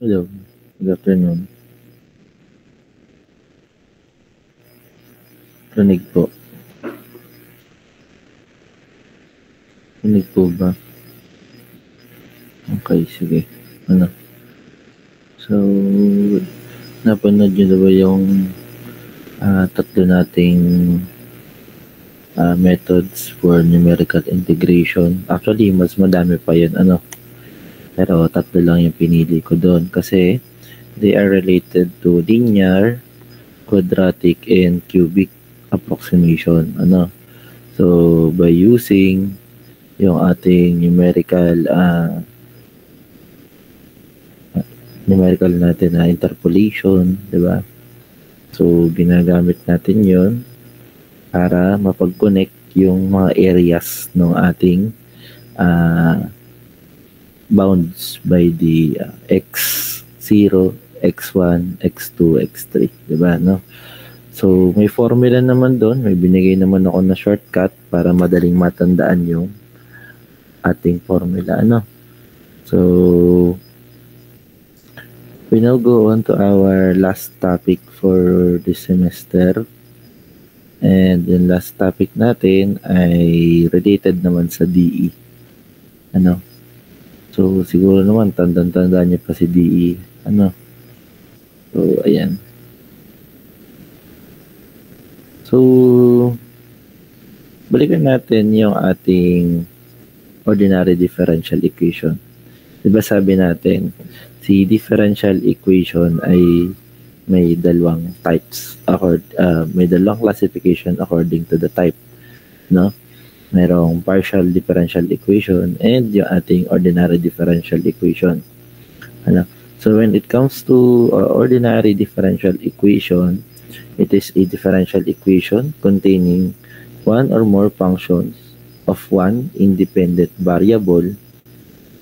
Hello, good afternoon. Rinig po. Rinig po ba? Okay, sige. Ano? So, napanood nyo na ba yung tatlo nating methods for numerical integration? Actually, mas madami pa yun. Ano? Pero tatlo lang yung pinili ko doon kasi they are related to linear, quadratic, and cubic approximation. Ano? So, by using yung ating numerical natin na interpolation, di ba? So, ginagamit natin yon para mapag-connect yung mga areas ng ating uh, bounds by the x0, x1, x2, x3, di ba? No? So, may formula naman doon. May binigay naman ako na shortcut para madaling matandaan yung ating formula. Ano? So, we now go on to our last topic for this semester. And yung last topic natin ay related naman sa DE. Ano? So, siguro naman, tandaan-tandaan niyo pa si DE. Ano? So, ayan. So, balikan natin yung ating ordinary differential equation. Diba sabi natin, si differential equation ay may dalawang types may dalawang classification according to the type, no? Merong partial differential equation and yung ating ordinary differential equation. Ano? So when it comes to ordinary differential equation, it is a differential equation containing one or more functions of one independent variable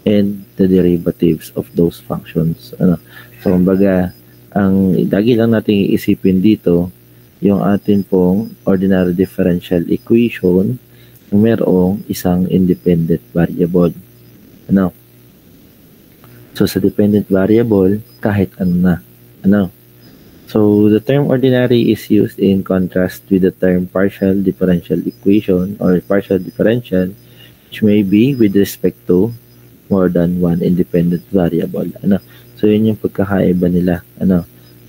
and the derivatives of those functions. Ano? So, kumbaga, ang lagi lang natin iisipin dito, yung atin pong ordinary differential equation na merong isang independent variable. Ano? So, sa dependent variable, kahit ano na. Ano? So, the term ordinary is used in contrast with the term partial differential equation or partial differential, which may be with respect to more than one independent variable. Ano? So, yun yung pagkakaiba nila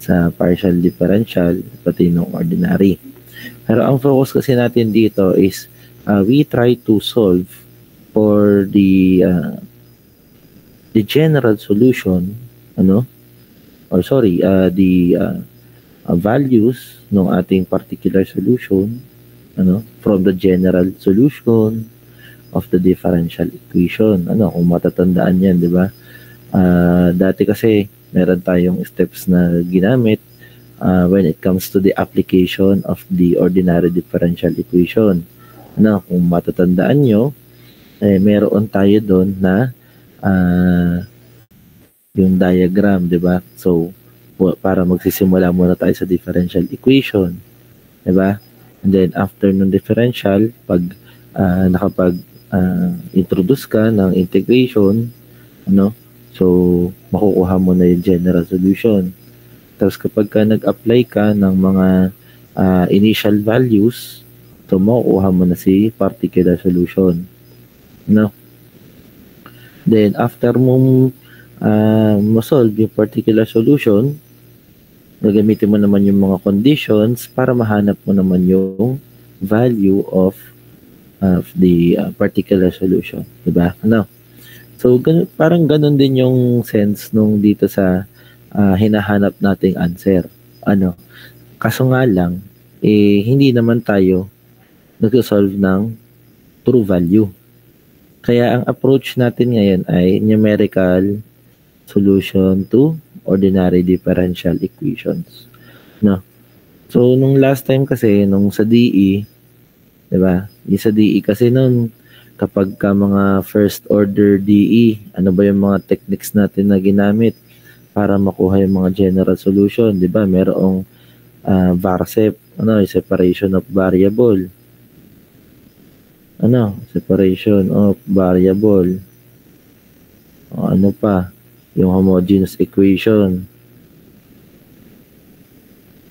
sa partial differential pati ng ordinary. Pero ang focus kasi natin dito is we try to solve for the general solution, values ng ating particular solution, from the general solution of the differential equation. Kung matatandaan yan, di ba? Dati kasi, meron tayong steps na ginamit when it comes to the application of the ordinary differential equation. Kung matatandaan nyo, meron tayo doon na yung diagram, di ba? So, para magsisimula muna tayo sa differential equation, di ba? And then, after ng differential, pag introduce ka ng integration, so makukuha mo na yung general solution. Tapos kapag ka nag-apply ka ng mga initial values, so makukuha mo na si particular solution. Then after mo ma-solve yung particular solution, gagamitin mo naman yung mga conditions para mahanap mo naman yung value of the particular solution, diba? So parang ganun din yung sense nung dito sa hinahanap nating answer. Kaso nga lang hindi naman tayo nag-solve ng true value. Kaya ang approach natin ngayon ay numerical solution to ordinary differential equations. So nung last time kasi nung sa DE, diba? Yung sa DE kasi nun, kapag ka mga first order DE, ano ba yung mga techniques natin na ginamit para makuha yung mga general solution, diba? Merong VARSEP, separation of variable. Separation of variable. Ano pa? yung homogeneous equation.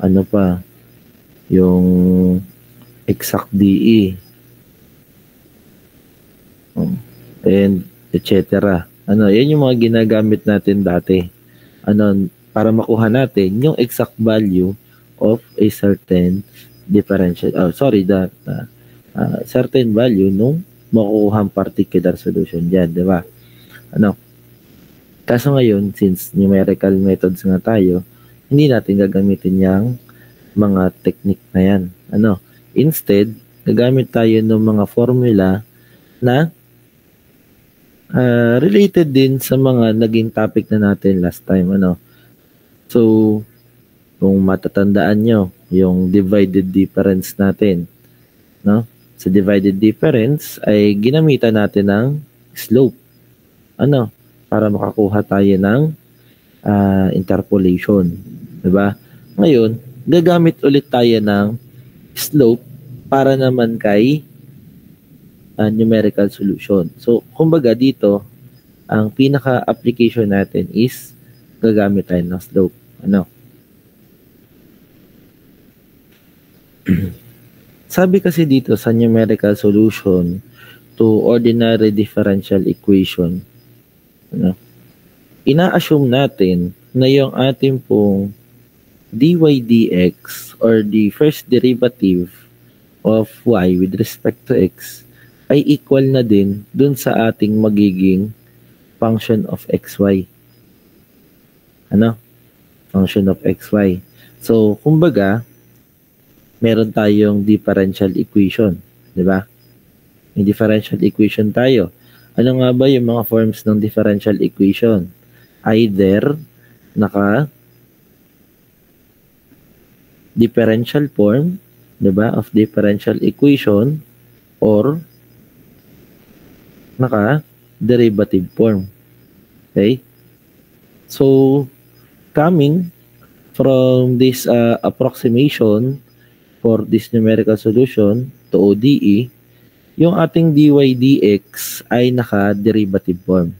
Ano pa? Yung exact DE. And etc. Yan yung mga ginagamit natin dati. Para makuha natin yung exact value of a certain differential. Certain value nung makukuhang particular solution diyan, di ba? Kaso ngayon, since numerical methods nga tayo, hindi natin gagamitin yung mga technique na yan. Instead, gagamit tayo ng mga formula na related din sa mga naging topic na natin last time. So, kung matatandaan nyo, yung divided difference natin, sa divided difference ay ginamitan natin ng slope. Para makakuha tayo ng interpolation. Diba? Ngayon, gagamit ulit tayo ng slope para naman kay numerical solution. So, kumbaga dito, ang pinaka-application natin is gagamit tayo ng slope. Sabi kasi dito sa numerical solution to ordinary differential equation, ina-assume natin na yung ating pong dy dx or the first derivative of y with respect to x ay equal na din dun sa ating magiging function of xy. Function of xy. So, kumbaga, meron tayong differential equation. Diba? May differential equation tayo. Ano nga ba yung mga forms ng differential equation? Either differential form, diba, of differential equation, or derivative form. Okay? So, coming from this approximation for this numerical solution to ODE, yung ating dy dx ay naka-derivative form.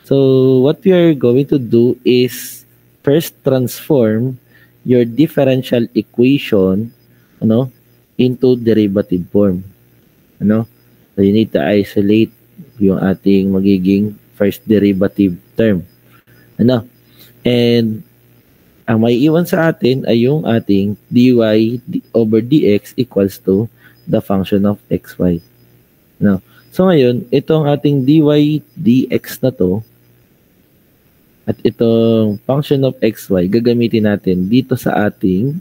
So, what we are going to do is first transform your differential equation into derivative form. So, you need to isolate yung ating magiging first derivative term. And ang may iwan sa atin ay yung ating dy over dx equals to the function of xy. So ngayon, itong ating dy dx na to at itong function of xy, gagamitin natin dito sa ating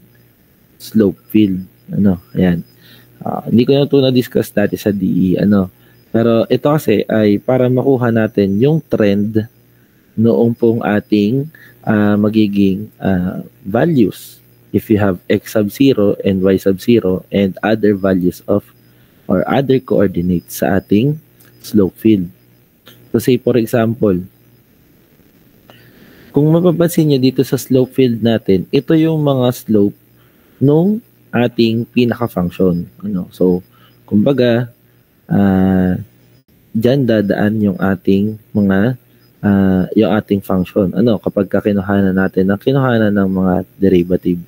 slope field. Ayan. Hindi ko na ito na-discuss dati sa DE. Pero ito kasi ay para makuha natin yung trend noong pong ating magiging values. If you have x sub 0 and y sub 0 and other values of or other coordinates sa ating slope field. So say for example, kung mapapansin nyo dito sa slope field natin, ito yung mga slope nung ating pinaka-function. So, kumbaga, dyan dadaan yung ating yung ating function. Kapag kinuhanan natin ng mga derivative.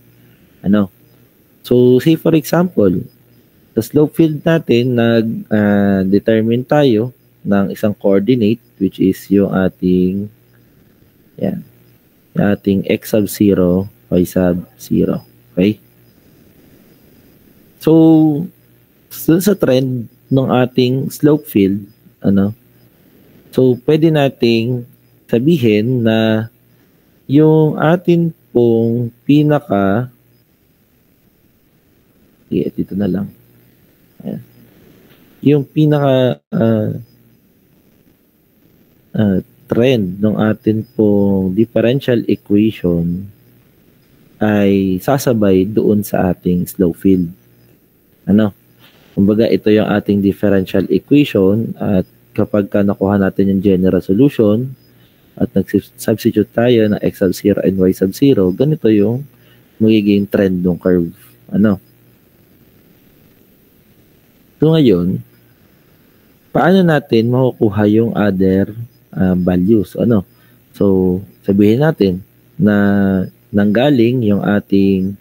So, say for example, sa slope field natin, nag-determine tayo ng isang coordinate, which is yung ating, yung ating x sub 0, y sub 0. Okay? So, sa trend ng ating slope field, so pwede nating sabihin na yung atin pong dito na lang. Ayan. Yung trend ng atin pong differential equation ay sasabay doon sa ating slope field. Kumbaga, ito yung ating differential equation at kapag nakuha natin yung general solution at nag-substitute tayo ng x sub 0 and y sub 0, ganito yung magiging trend ng curve. So ngayon, paano natin makukuha yung other values? So, sabihin natin na nanggaling yung ating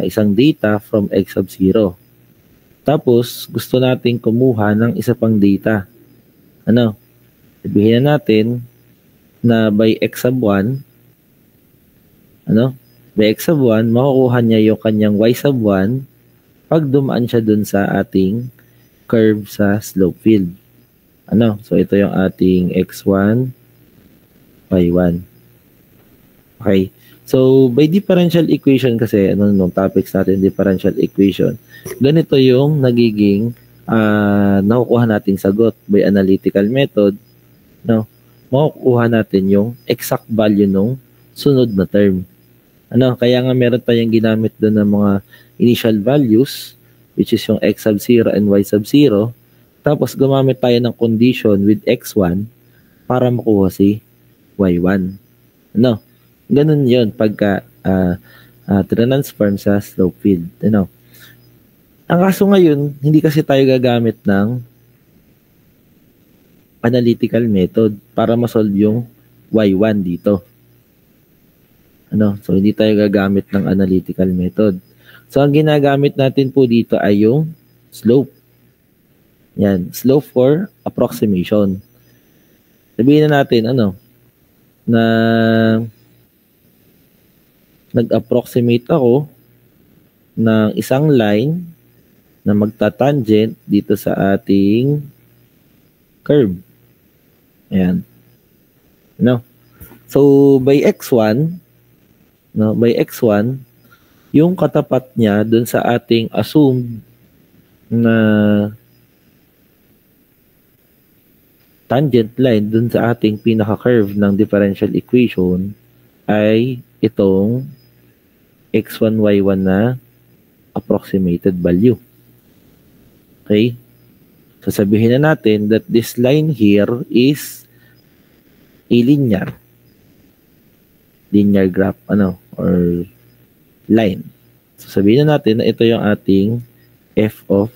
isang data from x sub 0. Tapos, gusto nating kumuha ng isa pang data. Ano? Sabihin natin na by x sub 1, by x sub 1, makukuha niya yung kanyang y sub 1 pag dumaan siya dun sa ating curve sa slope field. So ito yung ating x1, y1. Okay. So, by differential equation kasi, nung topics natin, differential equation, ganito yung nagiging nakukuha nating sagot by analytical method. Makukuha natin yung exact value nung sunod na term. Kaya nga meron tayong ginamit doon ng mga initial values, which is yung x sub 0 and y sub 0. Tapos gumamit tayo ng condition with x1 para makuha si y1. Ganun yun pagka transform sa slope field. Ang kaso ngayon, hindi kasi tayo gagamit ng analytical method para masolve yung y1 dito. So, hindi tayo gagamit ng analytical method. So, ang ginagamit natin po dito ay yung slope. Yan, slope for approximation. Sabihin na natin, na nag-approximate ako ng isang line na magta-tangent dito sa ating curve. Ayan. So, by x1, yung katapat niya dun sa ating assumed na tangent line dun sa ating pinaka-curve ng differential equation ay itong x1, y1 na approximated value. Okay? So, sabihin na natin that this line here is a linear graph, or line. So, sabihin na natin na ito yung ating f of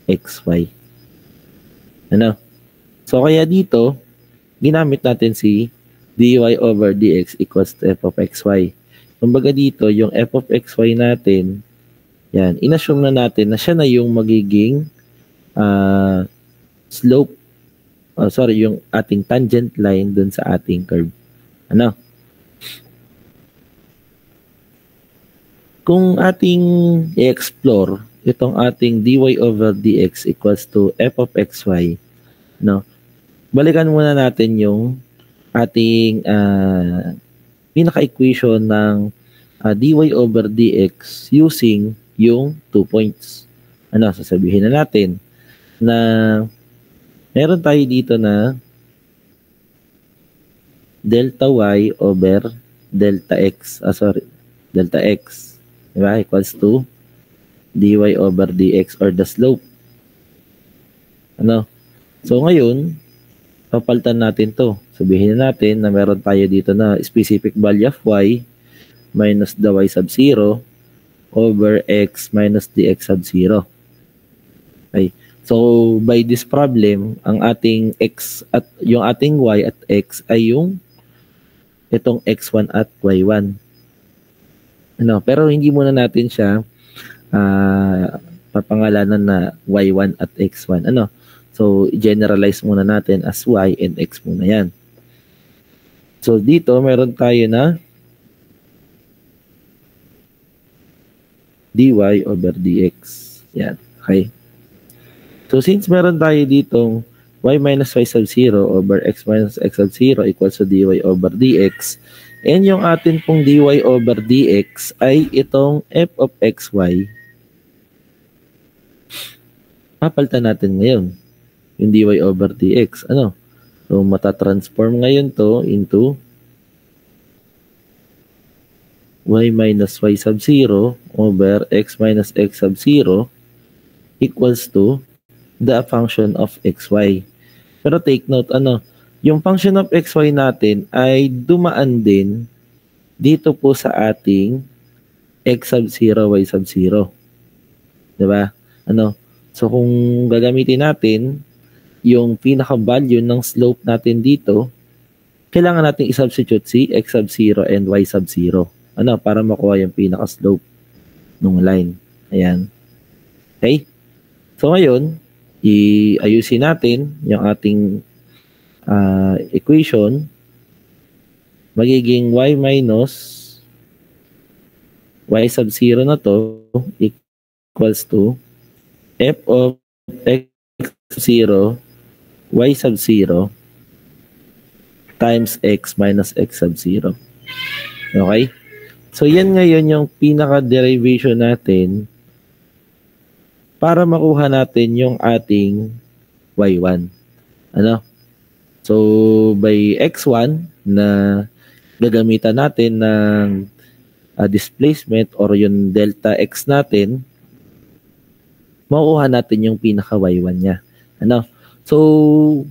xy. So, kaya dito, ginamit natin si dy over dx equals to f of xy. Kumbaga dito, yung f of xy natin, yan, inassume na natin na siya na yung magiging slope, yung ating tangent line dun sa ating curve. Kung ating i-explore itong ating dy over dx equals to f of xy, balikan muna natin yung ating pinaka-equation ng dy over dx using yung 2 points. Sasabihin na natin na meron tayo dito na delta y over delta x, delta x, diba? Equals to dy over dx or the slope. So ngayon, papalitan natin to. Sabihin natin na meron tayo dito na specific value of y minus the y sub 0 over x minus dx sub 0. Okay. So, by this problem, ang ating x at yung ating y at x ay yung itong x1 at y1. Pero hindi muna natin siya papangalanan na y1 at x1. So, generalize muna natin as y and x muna yan. So, dito, meron tayo na dy over dx. Yan. Okay. So, since meron tayo ditong y minus y sub 0 over x minus x sub 0 equals to dy over dx, and yung atin pong dy over dx ay itong f of xy, papalitan natin ngayon yung dy over dx. So, matatransform ngayon to into y minus y sub 0 over x minus x sub 0 equals to the function of xy. Pero take note, yung function of xy natin ay dumaan din dito po sa ating x sub 0, y sub 0. Diba? So, kung gagamitin natin yung pinaka-value ng slope natin dito, kailangan natin i-substitute si x sub 0 and y sub 0. Ano, para makuha yung pinaka-slope ng line. Ayan. Okay? So ngayon, iayusin natin yung ating equation. Magiging y minus y sub 0 na to equals to f of x sub 0 y sub 0 times x minus x sub 0. Okay? So, yan ngayon yung pinaka-derivation natin para makuha natin yung ating y1. Ano? So, by x1 na gagamitan natin ng displacement or yung delta x natin, makuha natin yung pinaka-y1 niya. Ano? So,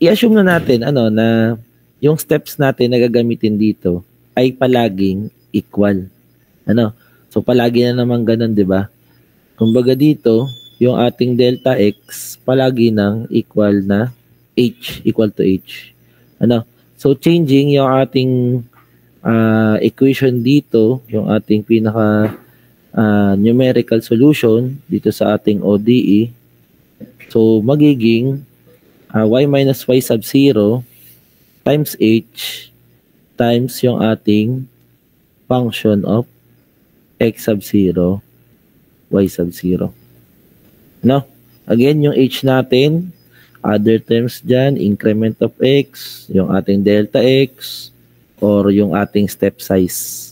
i-assume na natin na yung steps natin na gagamitin dito ay palaging equal. Ano? So, palagi na naman ganun, di ba? Kumbaga dito, yung ating delta x, palagi nang equal na h, equal to h. Ano? So, changing yung ating equation dito, yung ating pinaka numerical solution dito sa ating ODE. So, magiging y minus y sub 0 times h times yung ating function of x sub 0, y sub 0. No? Again, yung h natin, other terms dyan, increment of x, yung ating delta x, or yung ating step size.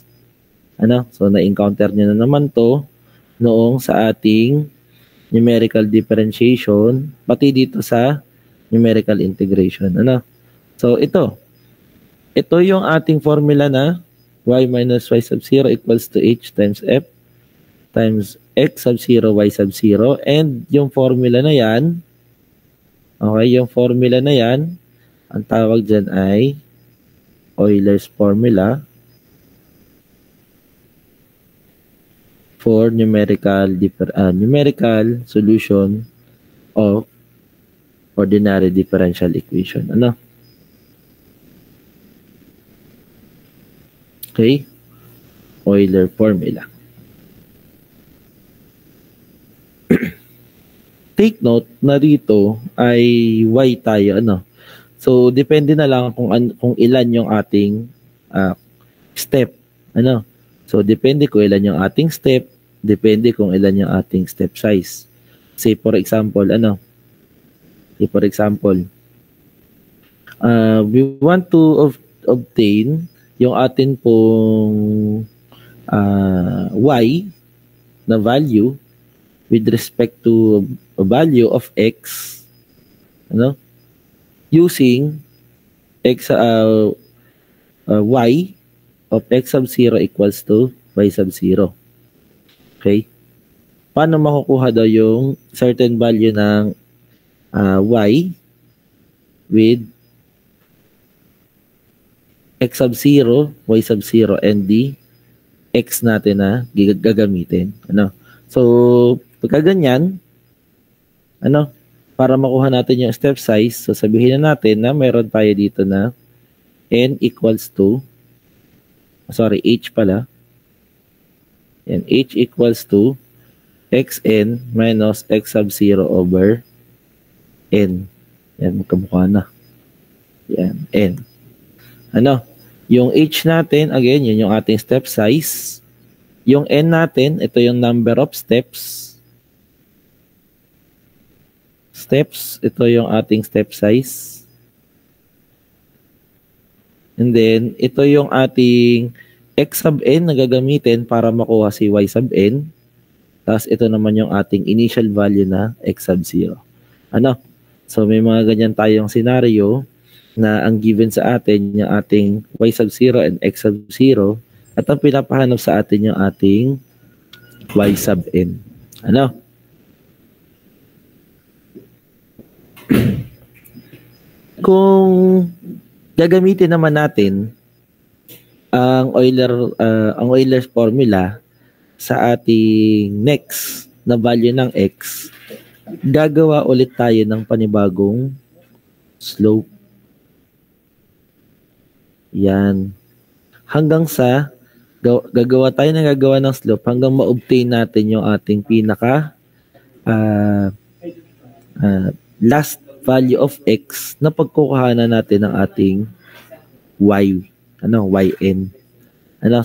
Ano? So, na-encounter nyo na naman to noong sa ating numerical differentiation, pati dito sa numerical integration. Ano? So, ito yung ating formula na y minus y sub 0 equals to h times f times x sub 0, y sub 0. And yung formula na yan, okay, yung formula na yan, ang tawag dyan ay Euler's formula for numerical solution of ordinary differential equation. Ano? Okay? Euler formula. Take note na dito ay y tayo, ano? So, depende na lang kung ilan yung ating step. Ano? So, depende kung ilan yung ating step, depende kung ilan yung ating step size. Say, for example, we want to obtain yung atin pong y na value with respect to a value of x, ano, using x y of x sub 0 equals to y sub 0. Okay? Paano makukuha daw yung certain value ng y with x sub 0, y sub 0, and the x natin na gagamitin. Ano? So, pagka ganyan, para makuha natin yung step size, so sabihin na natin na mayroon tayo dito na n equals to, h pala. Yan, h equals to xn minus x sub 0 over n. Yan, magkamukha na. Yan, n. Yung h natin, again, yun yung ating step size. Yung n natin, ito yung number of steps. Ito yung ating step size. And then, ito yung ating x sub n na gagamitin para makuha si y sub n. Tapos, ito naman yung ating initial value na x sub 0. So, may mga ganyan tayong scenario na ang given sa atin yung ating y sub 0 and x sub 0 at ang pinapahanap sa atin yung ating y sub n. Kung gagamitin naman natin ang Euler's formula sa ating next na value ng x, gagawa ulit tayo ng panibagong slope. Yan. Hanggang sa gagawa tayo ng slope hanggang ma-obtain natin yung ating pinaka last value of x na pagkukuhanan natin ng ating y. Yn.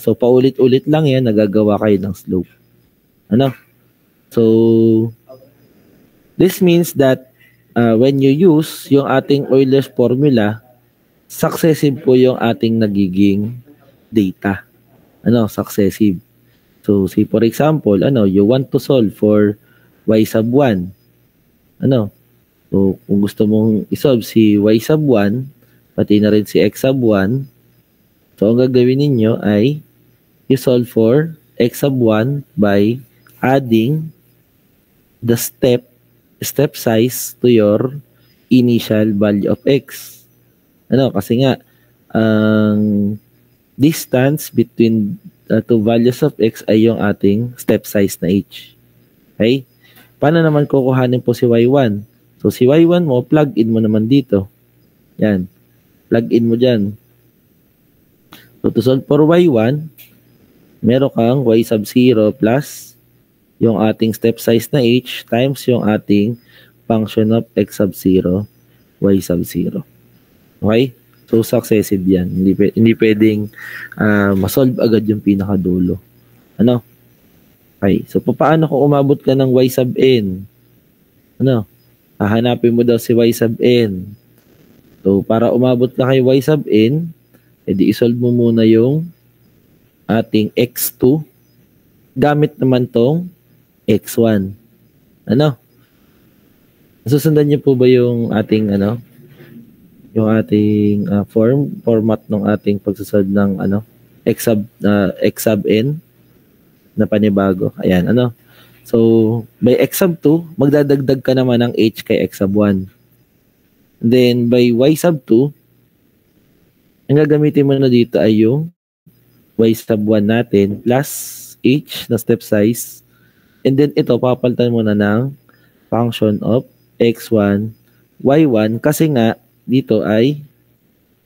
So paulit-ulit lang yan, nagagawa kayo ng slope. So this means that when you use yung ating Euler's formula, successive po yung ating nagiging data. Successive. So say for example, you want to solve for y sub 1. So kung gusto mong isolve si y sub 1, pati na rin si x sub 1, so ang gagawin ninyo ay you solve for x sub 1 by adding the step size to your initial value of x. Kasi nga ang distance between the two values of x ay yung ating step size na h. Okay? Paano naman kukuhanin po si y1? So si y1 mo, plug in mo naman dito. Yan. Plug in mo dyan. So to solve for y1, meron kang y sub 0 plus yung ating step size na h times yung ating function of x sub 0, y sub 0. Okay? So successive yan. Hindi pwedeng masolve agad yung pinakadulo. Okay. So paano kung umabot ka ng y sub n? Hahanapin mo daw si y sub n. So para umabot ka kay y sub n, edi isolve mo muna yung ating x2 gamit naman tong x1. Susundan niyo po ba yung ating yung ating format ng ating pagsasolve ng x sub n na panibago? Ayan, so by x sub 2, magdadagdag ka naman ng h kay x sub 1. Then by y sub 2, ang gagamitin mo na dito ay yung y sub 1 natin plus h na step size. And then ito, papalitan mo na ng function of x1, y1 kasi nga dito ay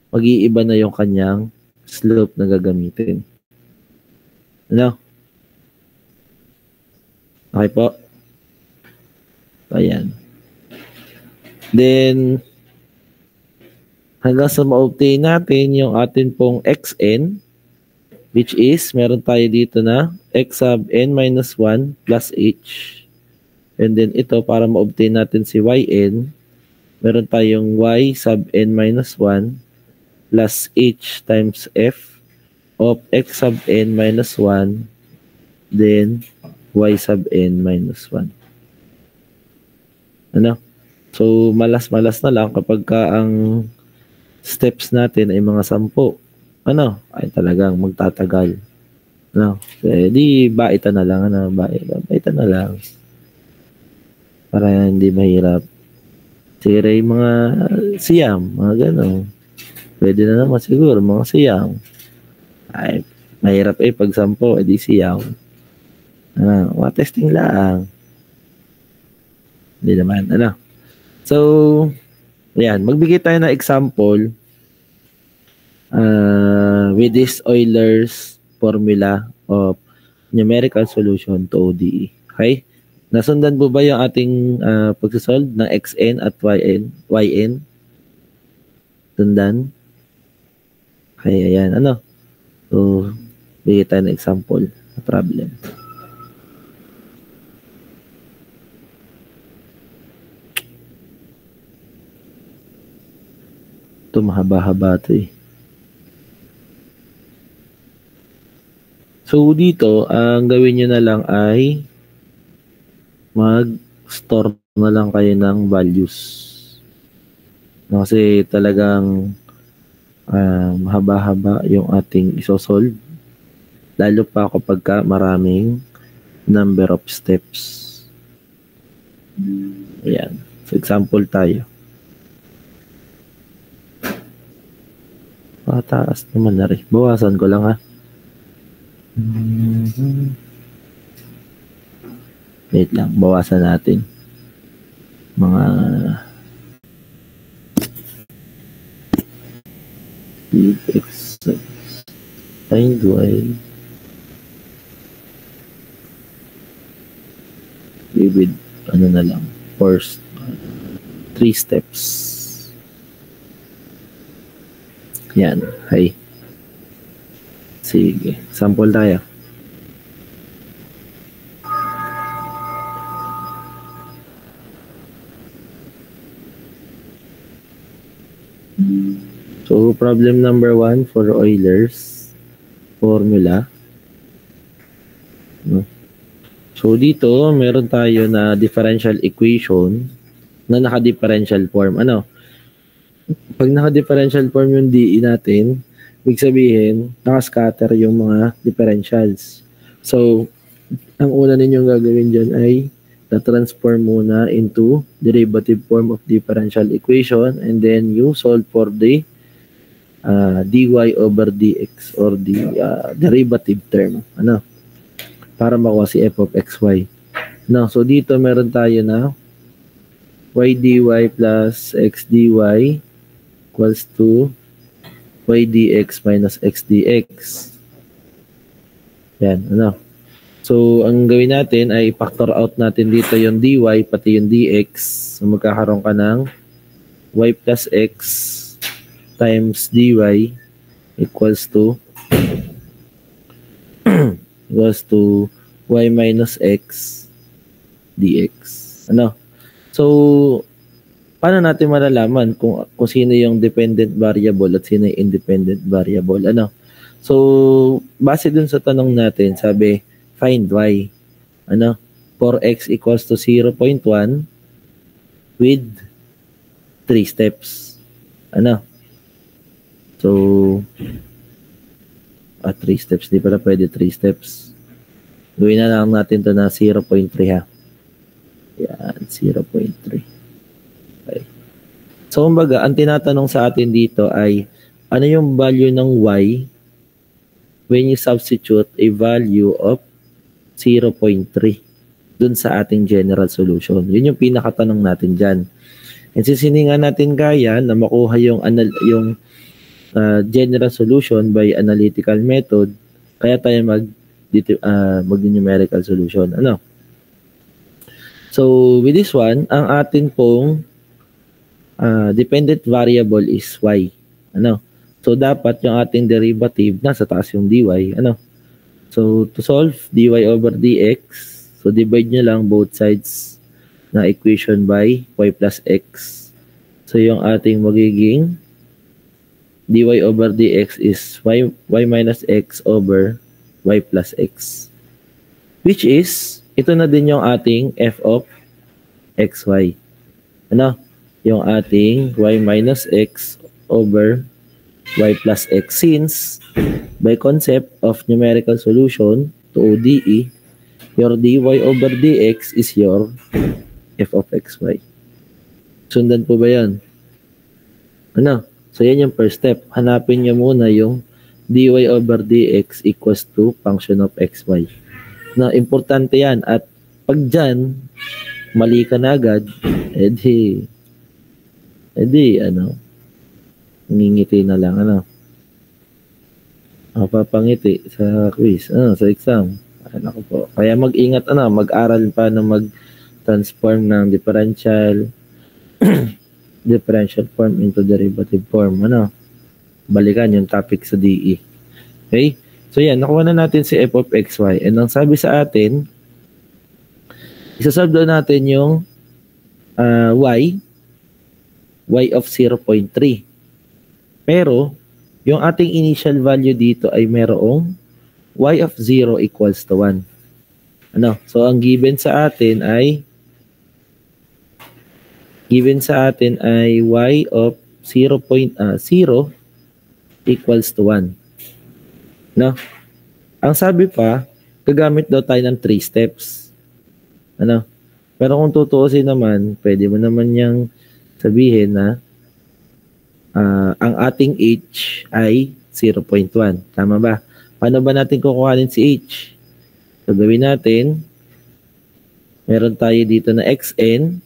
mag-iiba na yung kanyang slope na gagamitin. Okay po? Ayan. Then hanggang sa ma-obtain natin yung atin pong xn, which is, meron tayo dito na x sub n minus 1 plus h. And then ito, para ma-obtain natin si yn, meron tayong y sub n minus 1 plus h times f of x sub n minus 1, then y sub n minus 1. So, malas-malas na lang kapag ka ang steps natin ay mga 10. Ay talagang magtatagal. Di baitan na lang. Baitan na lang. Para hindi mahirap. Siguro yung mga siyam, mga gano'n. Pwede na naman siguro, mga siyam. Ay, mahirap pag 10, edi siyam. Mga testing lang. Hindi naman, So, ayan, magbigay tayo ng example with this Euler's formula of numerical solution to ODE. Okay? Nasundan po ba yung ating pagsasolve ng xn at yn? Sundan? Okay, ayan. So, bigay tayo ng example na problem. Ito, mahaba-haba ito eh. So, dito, ang gawin nyo na lang ay mag-store na lang kayo ng values. Kasi talagang mahaba-haba yung ating isosolve. Lalo pa kapag maraming number of steps. Ayan. So, example tayo. Pataas naman na rin. Bawasan ko lang ha. Wait lang. Bawasan natin. Mga with x find y with ano na lang, first 3 steps. Yan, hi. Sige, sample tayo. So, problem number 1 for Euler's formula. No? So, dito, meron tayo na differential equation na naka-differential form. Ano? Pag naka-differential form yung DE natin, ibig sabihin, naka-scatter yung mga differentials. So, ang una ninyong gagawin dyan ay na-transform muna into derivative form of differential equation and then you solve for the dy over dx or the derivative term. Ano? Para makuha si f of xy. No, so dito meron tayo na y dy plus x dy equals to y dx minus x dx. Yan, ano? So, ang gawin natin ay factor out natin dito yung dy pati yung dx. So, magkakaroon ka ng y plus x times dy equals to y minus x dx. Ano? So, paano natin malalaman kung sino yung dependent variable at sino yung independent variable? Ano? So, base dun sa tanong natin, sabi, find y. Ano? For x equals to 0.1 with 3 steps. Ano? So, 3 steps. Di pala pwede 3 steps. Gawin na lang natin to na 0.3 ha. Yan, 0.3. Okay. So, kumbaga, ang tinatanong sa atin dito ay, ano yung value ng y when you substitute a value of 0.3 dun sa ating general solution? Yun yung pinakatanong natin dyan. And since hindi nga natin kaya na makuha yung general solution by analytical method, kaya tayo mag-numerical solution. Ano? So, with this one, ang atin pong dependent variable is y. Ano? So, dapat yung ating derivative nasa taas yung dy. Ano? So, to solve dy over dx, so divide nyo lang both sides na equation by y plus x. So, yung ating magiging dy over dx is y minus x over y plus x. Which is, ito na din yung ating f of xy. Ano? Yung ating y minus x over y plus x. Since, by concept of numerical solution to ODE, your dy over dx is your f of xy. Sundan po ba yan? Ano? So, yan yung first step. Hanapin nyo muna yung dy over dx equals to function of xy. Na, importante yan. At pag dyan, mali ka na agad, edi, ano, ngingiti na lang, ano. Papangiti sa quiz, sa exam. Ano ko po. Kaya mag-ingat, mag-aral pa na mag-transform ng differential form into derivative form. Ano? Balikan yung topic sa DE. Okay? So yan, nakuha na natin si f of xy. And ang sabi sa atin, isasolve daw natin yung y of 0.3. Pero, yung ating initial value dito ay merong y of 0 equals to 1. Ano? So, ang given sa atin ay y of 0.0 equals to 1. No? Ang sabi pa, gagamit daw tayo ng 3 steps. Ano? Pero kung tutuusin naman, pwede mo naman niyang sabihin na ang ating h ay 0.1. Tama ba? Paano ba natin kukuhanin si h? So, gawin natin, meron tayo dito na xn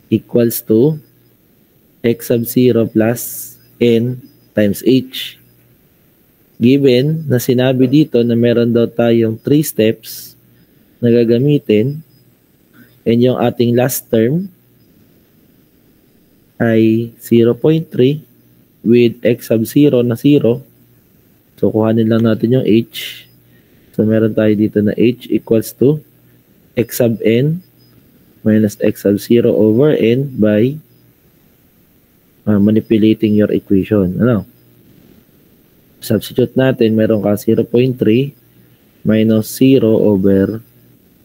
equals to x sub 0 plus n times h. Given na sinabi dito na meron daw tayong 3 steps na gagamitin, and yung ating last term ay 0.3 with x sub 0 na 0. So, kuhanin lang natin yung h. So, meron tayo dito na h equals to x sub n minus x sub 0 over n by manipulating your equation. Ano? Substitute natin, meron ka 0.3 minus 0 over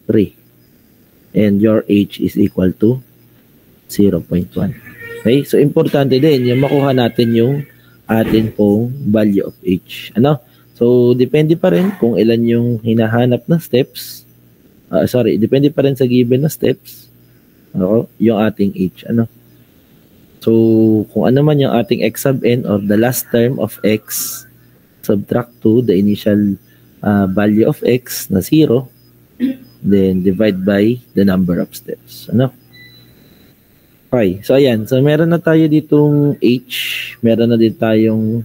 3. And your h is equal to 0.1. Okay? So, importante din yung makuha natin yung atin pong value of h. Ano? So, depende pa rin kung ilan yung hinahanap na steps. Depende pa rin sa given na steps. Yung ating h. Ano? So, kung ano man yung ating x sub n or the last term of x, subtract to the initial value of x na 0, then divide by the number of steps. Ano? Okay. So, ayan. So, meron na tayo ditong h. Meron na din tayong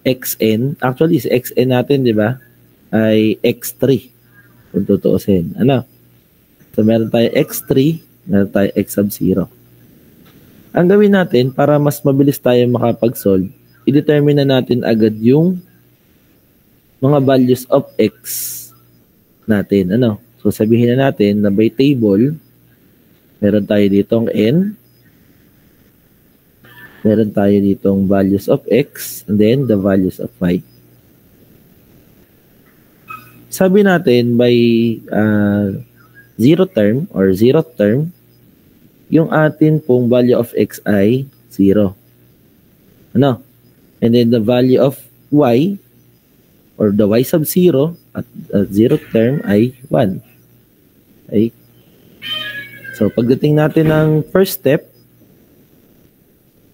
xn. Actually, si xn natin, di ba, ay x3. Kung tutuusin. Ano? So, meron tayo x3, meron tayo x sub 0. Ang gawin natin, para mas mabilis tayo makapag-solve, i-determine na natin agad yung mga values of x natin. Ano? So, sabihin na natin na by table, meron tayo ditong n, meron tayo ditong values of x, and then the values of y. Sabi natin, by zero term or zeroth term, yung atin pong value of x ay 0. Ano? And then the value of y or the y sub 0 at zeroth term ay 1. Okay? So, pagdating natin ng first step,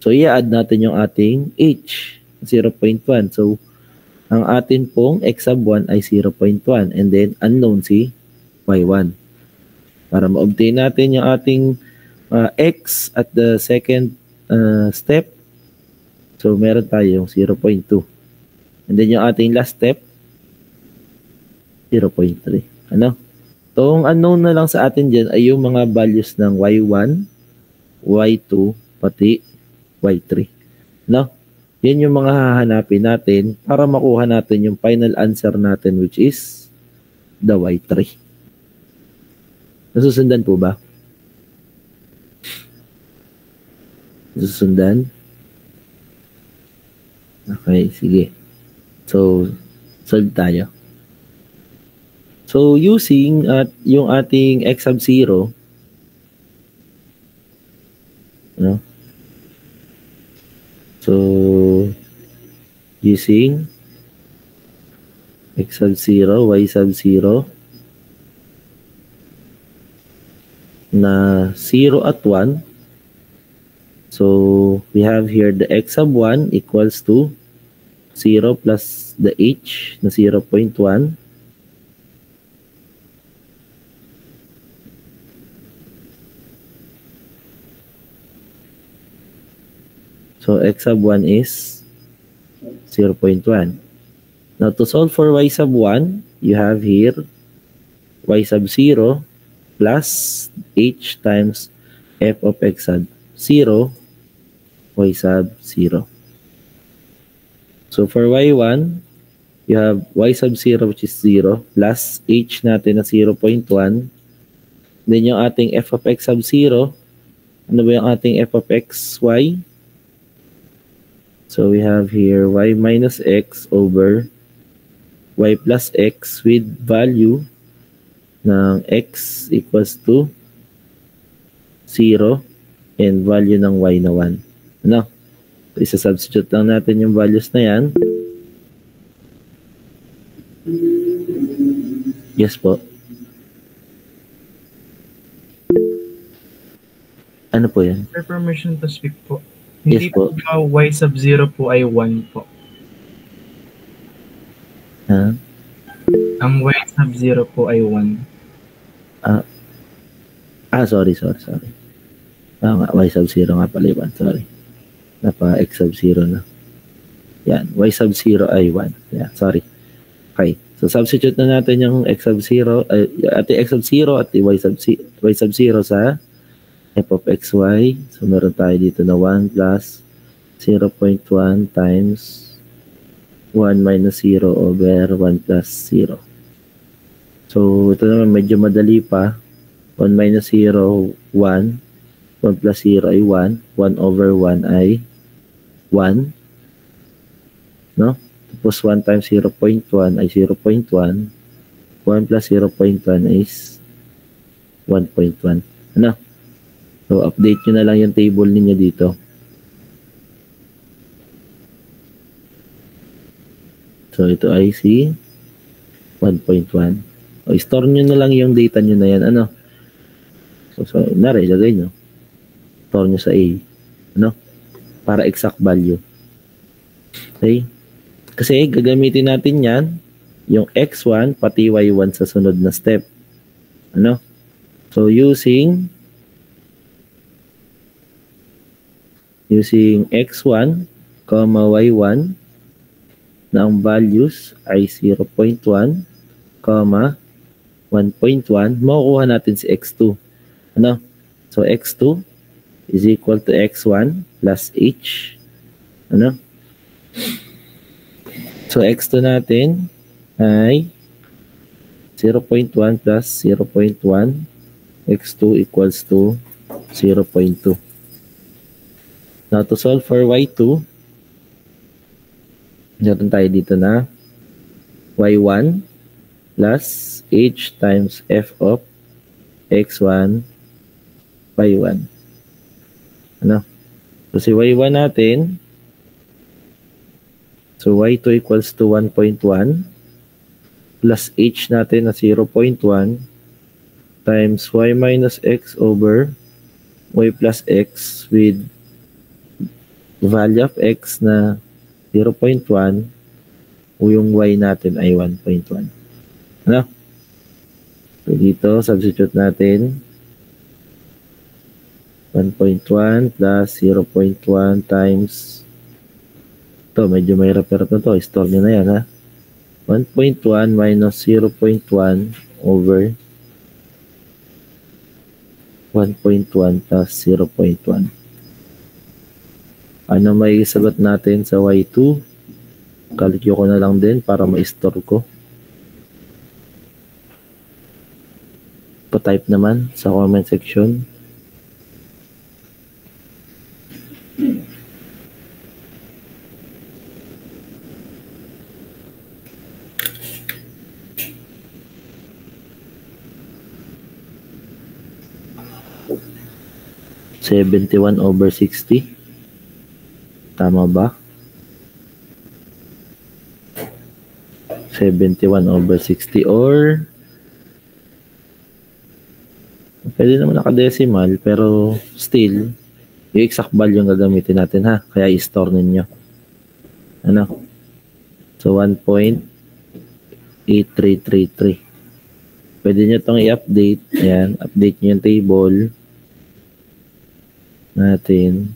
so i-add natin yung ating h, 0.1. So, ang atin pong x sub 1 ay 0.1 and then unknown si y1. Para ma-obtain natin yung ating x at the second step, so meron tayong 0.2. And then yung ating last step, 0.3. Ano? Itong unknown na lang sa atin dyan ay yung mga values ng y1, y2, pati y3. No? Yan yung mga hahanapin natin para makuha natin yung final answer natin, which is the y3. Nasusundan po ba? Nasusundan? Okay, sige. So, solve tayo. So, using yung ating x sub 0, no? So, using x sub 0, y sub 0, na 0 at 1. So, we have here the x sub 1 equals to 0 plus the h na 0.1. So, x sub 1 is 0.1. Now, to solve for y sub 1, you have here y sub 0 plus h times f of x sub 0, y sub 0. So, for y1, you have y sub 0 which is 0 plus h natin na 0.1. Then, yung ating f of x sub 0, ano ba yung ating f of x, y? So, we have here y minus x over y plus x with value ng x equals to 0 and value ng y na 1. Ano? So, isa-substitute lang natin yung values na yan. Yes po. Ano po yan? For permission to speak po. Yes Hindi po. y sub 0 po ay 1 po. Ha? Ang y sub 0 po ay 1. Sorry. Y sub 0 nga pala 1. Sorry. Napa x sub 0 na. Yan, y sub 0 ay 1. Yeah, sorry. Okay. So, substitute na natin yung x sub 0, at x sub 0 at y sub 0 sa f of xy. So, meron tayo dito na 1 plus 0.1 times 1 minus 0 over 1 plus 0. So, ito naman medyo madali pa. 1 minus 0, 1. 1 plus 0 ay 1. 1 over 1 ay 1. No? Tapos 1 times 0.1 ay 0.1. 1 plus 0.1 is 1.1. Ano? So, update nyo na lang yung table ninyo dito. So, ito ay si 1.1. O, store nyo na lang yung data nyo na yan. Ano? So nari, ilagay nyo. Store nyo sa A. Ano? Para exact value. Okay? Kasi gagamitin natin yan, yung x1 pati y1 sa sunod na step. Ano? So, using x1, y1, na ang values ay 0.1, 1.1, makukuha natin si x2. Ano? So, x2 is equal to x1 plus h. Ano? So, x2 natin ay 0.1 plus 0.1. x2 equals to 0.2. Now, to solve for y2, meron tayo dito na y1 plus h times f of x1 y1. Ano? So, si y1 natin, so y2 equals to 1.1 plus h natin na 0.1 times y minus x over y plus x with value of x na 0.1 o yung y natin ay 1.1. Ano? So, dito, substitute natin 1.1 plus 0.1 times ito, medyo may hirap-hirap na to. Store nyo na yan, ha? 1.1 minus 0.1 over 1.1 plus 0.1. Ano may sagot natin sa y2? Kalikyo ko na lang din para ma-store ko. Pa-type naman sa comment section. (71/60). Tama ba? 71/60 or pwede naman naka-decimal pero still yung exact value yung gagamitin natin, ha? Kaya i-store ninyo. Ano? So 1.8333. Pwede nyo itong i-update. Ayan, update nyo yung table natin.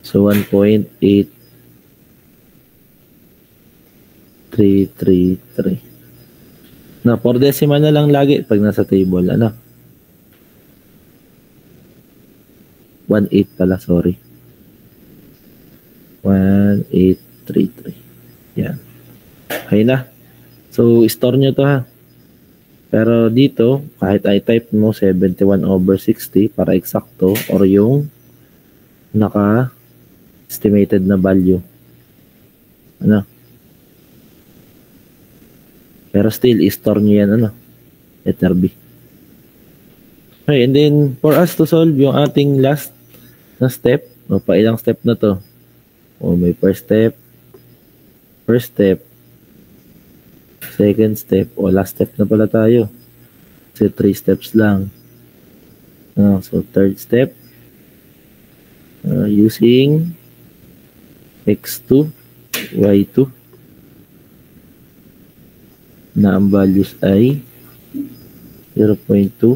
So 1.8333. Na 4 decimal na lang lagi pag nasa table. Ano? 1.8 pala, sorry. 1.833. Yan. Okay na. So, store nyo to, ha. Pero dito, kahit i-type mo 71/60 para eksakto or yung naka-estimated na value. Ano? Pero still, i-store nyo yan, ano? Letter B. Okay, and then, for us to solve yung ating last na step, o pa ilang step na to? O may first step, second step, o last step na pala tayo. Kasi 3 steps lang. So, third step, using x2, y2, na ang values ay 0.2,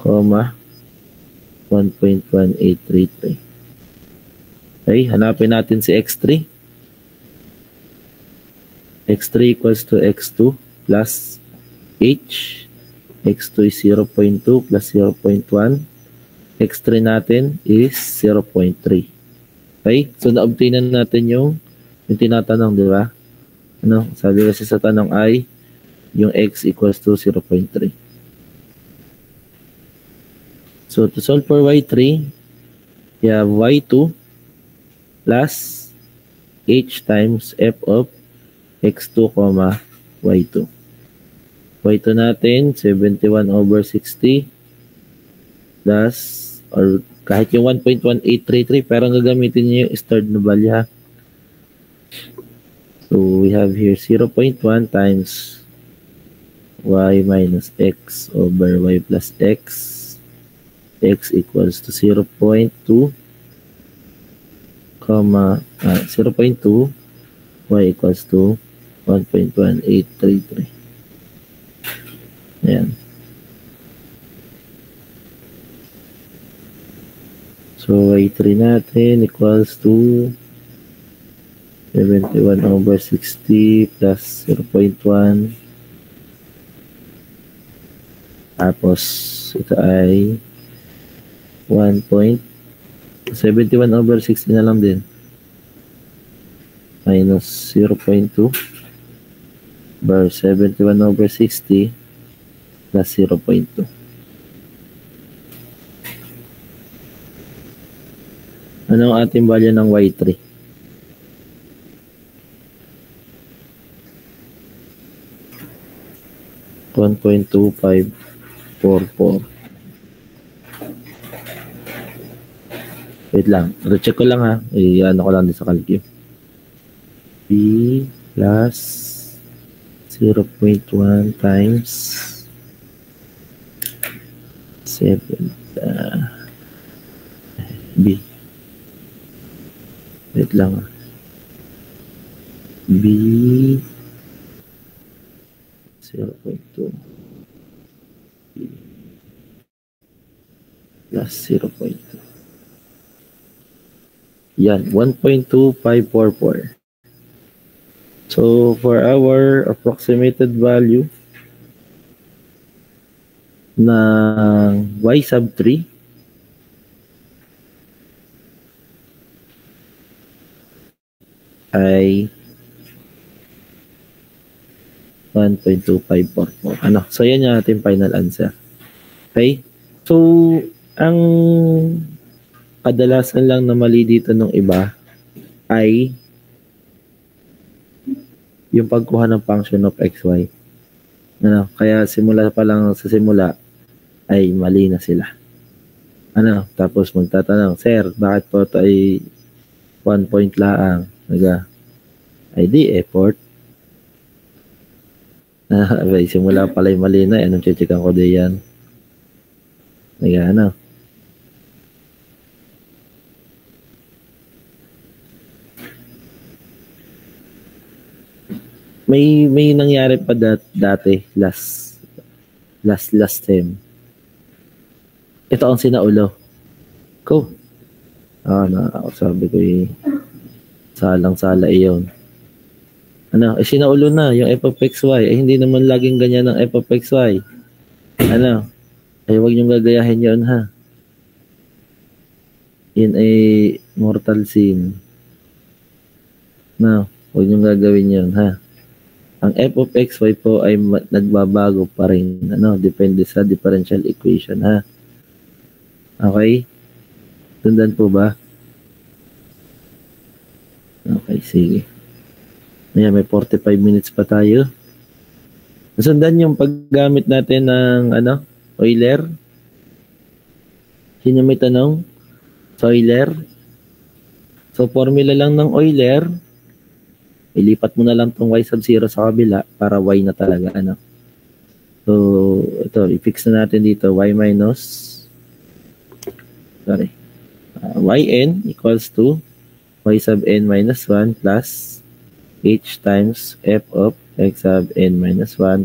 1.1833. Okay, hanapin natin si x3. x3 equals to x2 plus h. x2 is 0.2 plus 0.1. x3 natin is 0.3. Okay? So, na-obtainan natin yung tinatanong, di ba? Ano? Sabi kasi sa tanong ay yung x equals to 0.3. So, to solve for y3, you have y2 plus h times f of x2, y2. y2 natin, 71/60 plus, or kahit yung 1.1833, pero ang gagamitin niyo yung stored na value, ha? So, we have here 0.1 times y minus x over y plus x. X equals to 0.2, 0.2, y equals to 1.1833. Ayan. So, y3 natin equals to 71/60 plus 0.1. Tapos, ito ay 71/60 na lang din. Minus 0.2 bar 71/60 plus 0.2. Ano ang ating value ng y3? $1.2544. Wait lang. Recheck ko lang, ha. Ano ko lang din sa calcul. B plus 0.1 times 7 B. Wait lang, ha. B 0.2 B plus 0.2. Yan, 1.2544. So, for our approximated value ng y sub 3, ay 1.2544. Ano? So, yan yung ating final answer. Okay? So, ang kadalasan lang na mali dito ng iba ay yung pagkuha ng function of xy. Ano? Kaya simula pa lang sa simula ay mali na sila. Ano? Tapos magtatanong, Sir, bakit po ito ay 1 point laang? Ay di effort. Simula pala yung mali na. Anong checkan ko din yan? Ano? May nangyari pa dati last time. Ito ang sinaulo ko. Sabi ko salang-sala iyon. Ano, sinaulo na yung f of xy. Hindi naman laging ganyan ang f of xy. Ano, huwag niyong gagayahin yun, ha. Yun ay mortal sin. No, huwag niyong gagawin yun, ha. Ang f of xy po ay nagbabago pa rin. Ano, depende sa differential equation, ha. Okay? Tundan po ba? Okay, sige. Ayan, may 45 minutes pa tayo. Nasundan yung paggamit natin ng Euler. Sino may tanong? Euler. So, formula lang ng Euler. Ilipat mo na lang tong y sub 0 sa kabila para y na talaga. So, ito, i-fix na natin dito. Yn equals to y sub n minus 1 plus h times f of x sub n minus 1,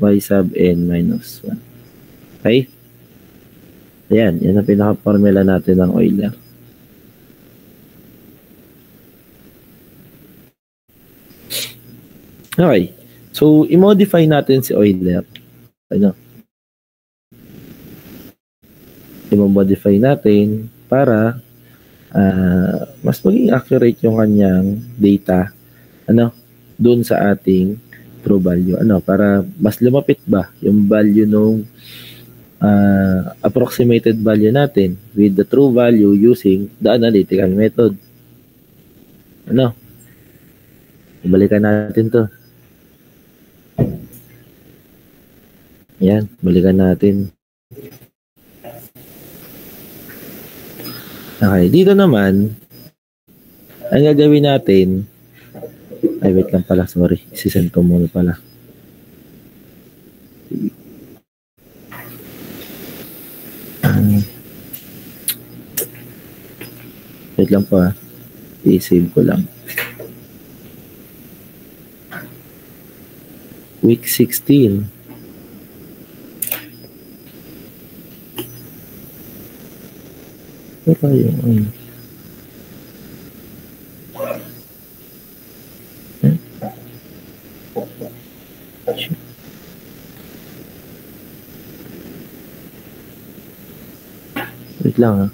y sub n minus 1. Okay? Ayan, yan ang pinaka-formula natin ng Euler. Okay. So, i-modify natin si Euler. Ano? I-modify natin para mas maging accurate yung kanyang data doon sa ating true value. Para mas lumapit ba yung value nung approximated value natin with the true value using the analytical method. Balikan natin to. Yan, balikan natin. Okay, dito naman, ang gagawin natin, ay wait lang pala, sorry, isisend ko muna pala. Wait lang po i-save ko lang. Week 16. Ito yung wait lang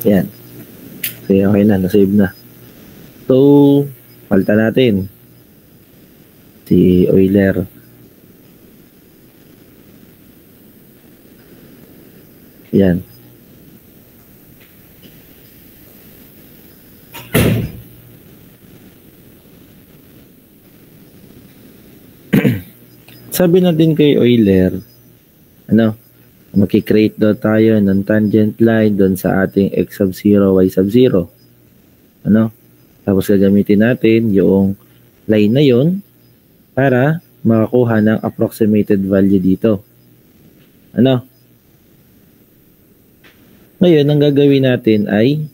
Yan. Okay, okay na. Nasave na. So, palitan natin si Euler. Yan. Sabi natin kay Euler, makikreate daw tayo ng tangent line doon sa ating x sub 0, y sub 0. Tapos gagamitin natin yung line na yon para makakuha ng approximated value dito. Ngayon, ang gagawin natin ay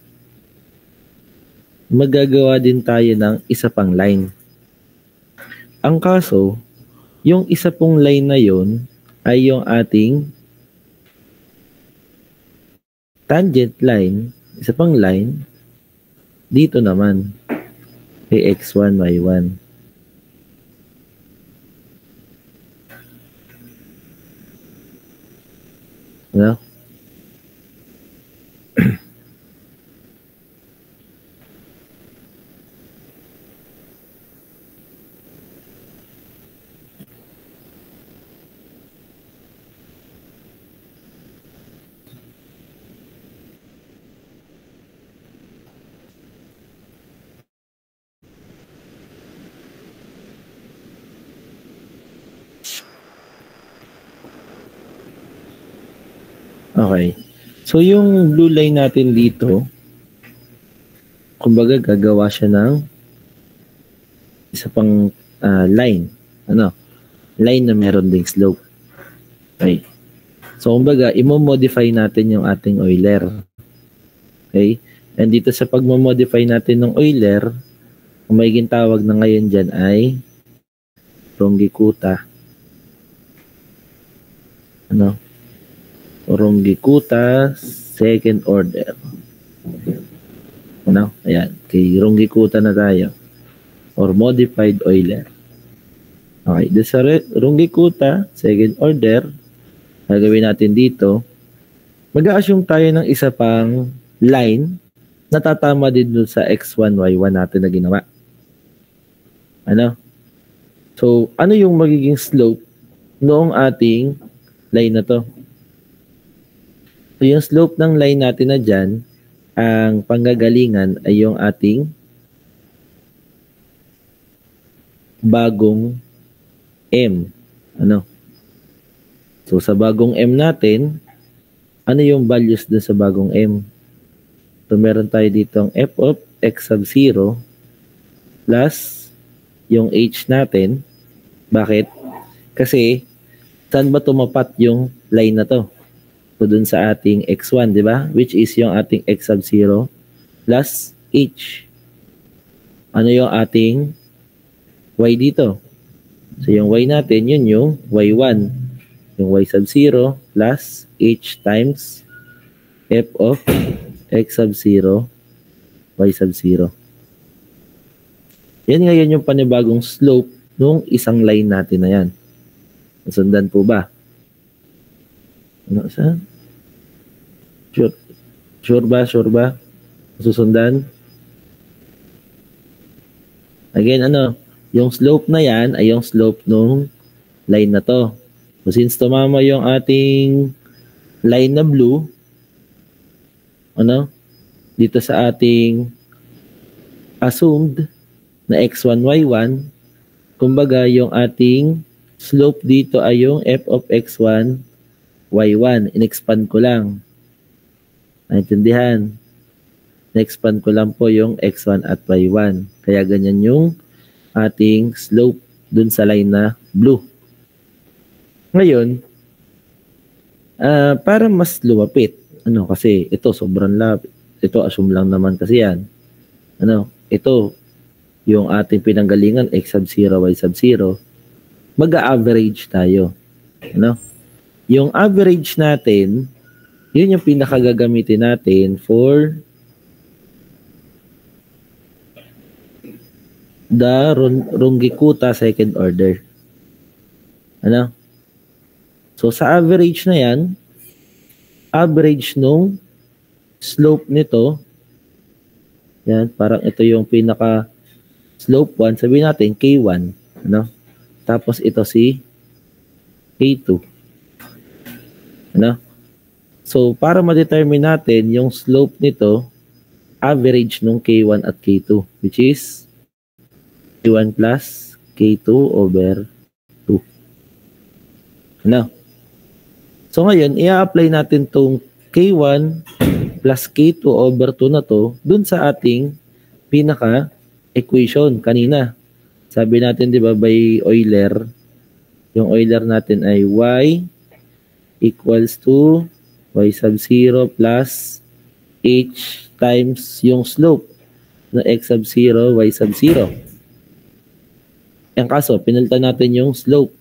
magagawa din tayo ng isa pang line. Ang kaso, yung isa pong line na yon ay yung ating tangent line, isa pang line, dito naman, kay x1, y1. Okay. So, yung blue line natin dito, kumbaga gagawa siya ng isa pang line. Line na meron ding slope. Okay. So, kumbaga, i-modify natin yung ating Euler. Okay. And dito sa pag-modify natin ng Euler, ang magiging tawag na ngayon dyan ay Runge-Kutta. Runge-Kutta second order. Ayan. Kay Runge-Kutta na tayo. Or modified Euler. Okay. Doon sa Runge-Kutta second order, gagawin natin dito, mag-a-assume tayo ng isa pang line na tatama din doon sa x1, y1 natin na ginawa. So, ano yung magiging slope noong ating line na to? So, yung slope ng line natin na dyan, ang panggagalingan ay yung ating bagong M. So, sa bagong M natin, ano yung values dun sa bagong M? So, meron tayo dito ang f of x sub 0 plus yung h natin. Bakit? Kasi, Saan ba tumapat yung line na to? So, dun sa ating x1, di ba? Which is yung ating x sub 0 plus h. Ano yung ating y dito? So, yung y natin, yun yung y1. Yung y sub 0 plus h times f of x sub 0, y sub 0. Yan ngayon yung panibagong slope nung isang line natin na yan. Nasundan po ba? Ano sa? Sure ba? Susundan? Again, yung slope na yan ay yung slope nung line na to. So, since tumama yung ating line na blue, dito sa ating assumed na x1, y1, kumbaga yung ating slope dito ay yung f of x1, y1. In-expand ko lang. Naintindihan? In-expand ko lang po yung x1 at y1. Kaya ganyan yung ating slope dun sa line na blue. Ngayon, para mas lumapit, kasi ito sobrang lapit. Ito assume lang naman kasi yan. Ito yung ating pinanggalingan x sub 0, y sub 0. Mag-a-average tayo. Yung average natin, yun yung pinakagagamitin natin for the Runge-Kutta second order. So, sa average na yan, average nung slope nito, yan, parang ito yung pinaka slope 1, sabihin natin K1, tapos ito si K2. So, para ma-determine natin yung slope nito, average nung K1 at K2, which is K1 plus K2 over 2. So, ngayon, i-apply natin tong K1 plus K2 over 2 na to dun sa ating pinaka-equation kanina. Sabi natin, di ba, by Euler, yung Euler natin ay y equals to y sub 0 plus h times yung slope na x sub 0, y sub 0. Ang kaso, pinalitan natin yung slope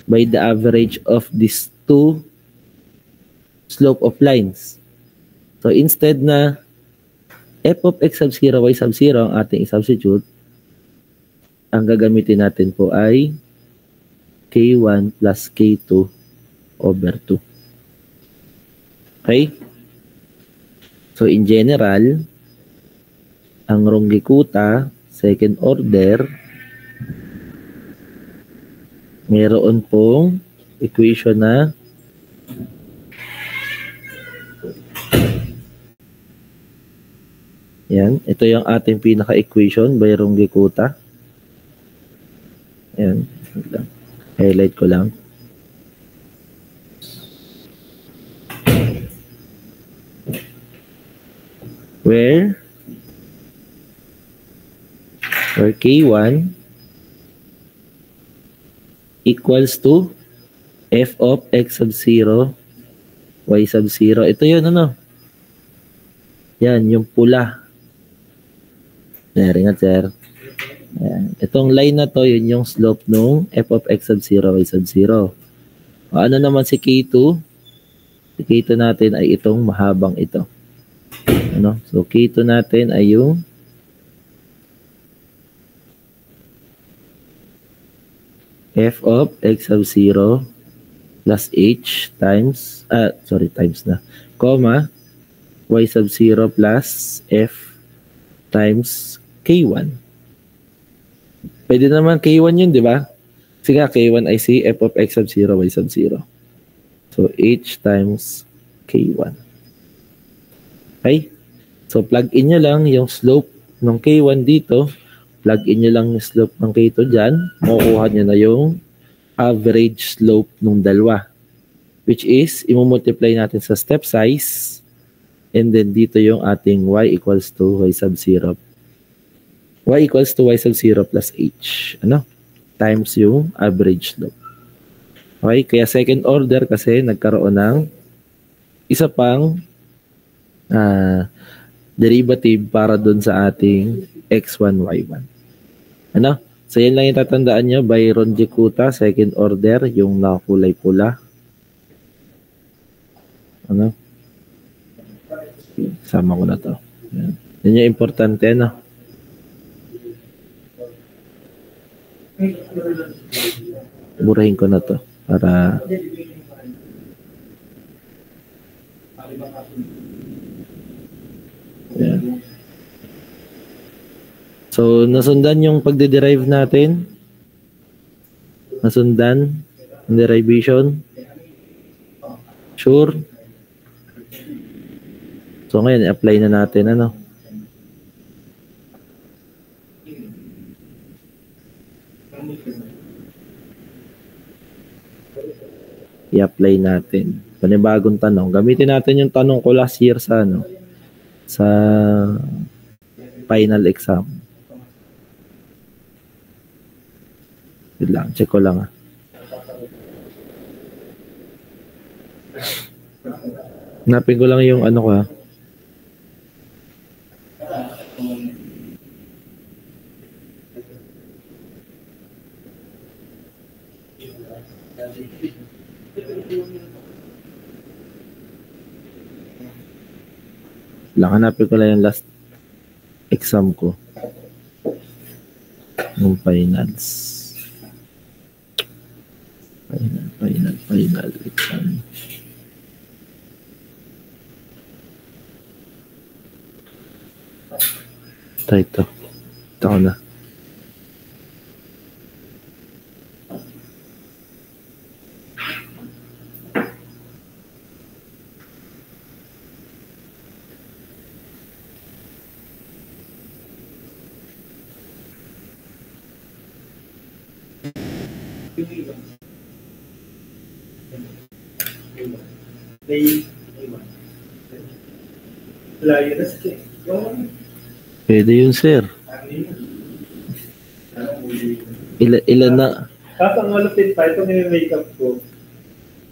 by the average of these two slope of lines. So, instead na f of x sub 0, y sub 0 ang ating substitute, ang gagamitin natin po ay K1 plus K2 over 2. Okay? So, in general, ang Runge-Kutta second order, mayroon pong equation na yan. Ito yung ating pinaka-equation by Runge-Kutta. Ayan. Highlight ko lang. Where K1 equals to f of x sub 0, y sub 0. Ito yun, Yan, yung pula. Ringat, sir. Ayan. Itong line na to, yun yung slope nung f of x sub 0, y sub 0. O, ano naman si K2? Si K2 natin ay itong mahabang ito. So, K2 natin ay yung f of x sub 0 plus h times, comma, y sub 0 plus f times K1. Pwede naman K1 yun, di ba? Kasi nga, K1 ay si f of x sub 0, y sub 0. So, h times K1. Okay? So, plug in nyo lang yung slope ng K1 dito. Plug in nyo lang yung slope ng K2 dyan. Makukuha nyo na yung average slope ng dalawa. Which is, imumultiply natin sa step size. And then, dito yung ating y equals to y sub 0. Y equals to y sub 0 plus h. Times yung average slope. Okay, kaya second order kasi nagkaroon ng isa pang derivative para dun sa ating x1, y1. Ano? So, yan lang yung tatandaan nyo. Byron Jekuta, second order, yung nakakulay pula. Ano? Sama ko na to. Yan. Yan yung importante, no? Burahin ko na to para yan. So, nasundan yung pagde-derive natin. Nasundan yung derivation. Sure. So, ngayon, apply na natin, ano? I-apply natin. Panibagong tanong. Gamitin natin yung tanong ko last year sa, ano? Sa final exam. Wait lang, check ko lang Hanapin ko lang yung ano ko hanapin ko lang yung last exam ko. Yung finals. Final exam. Ito ko na. Pwede yun, sir. Ilan na? Tapos ang malupit pa, itong nime-makeup ko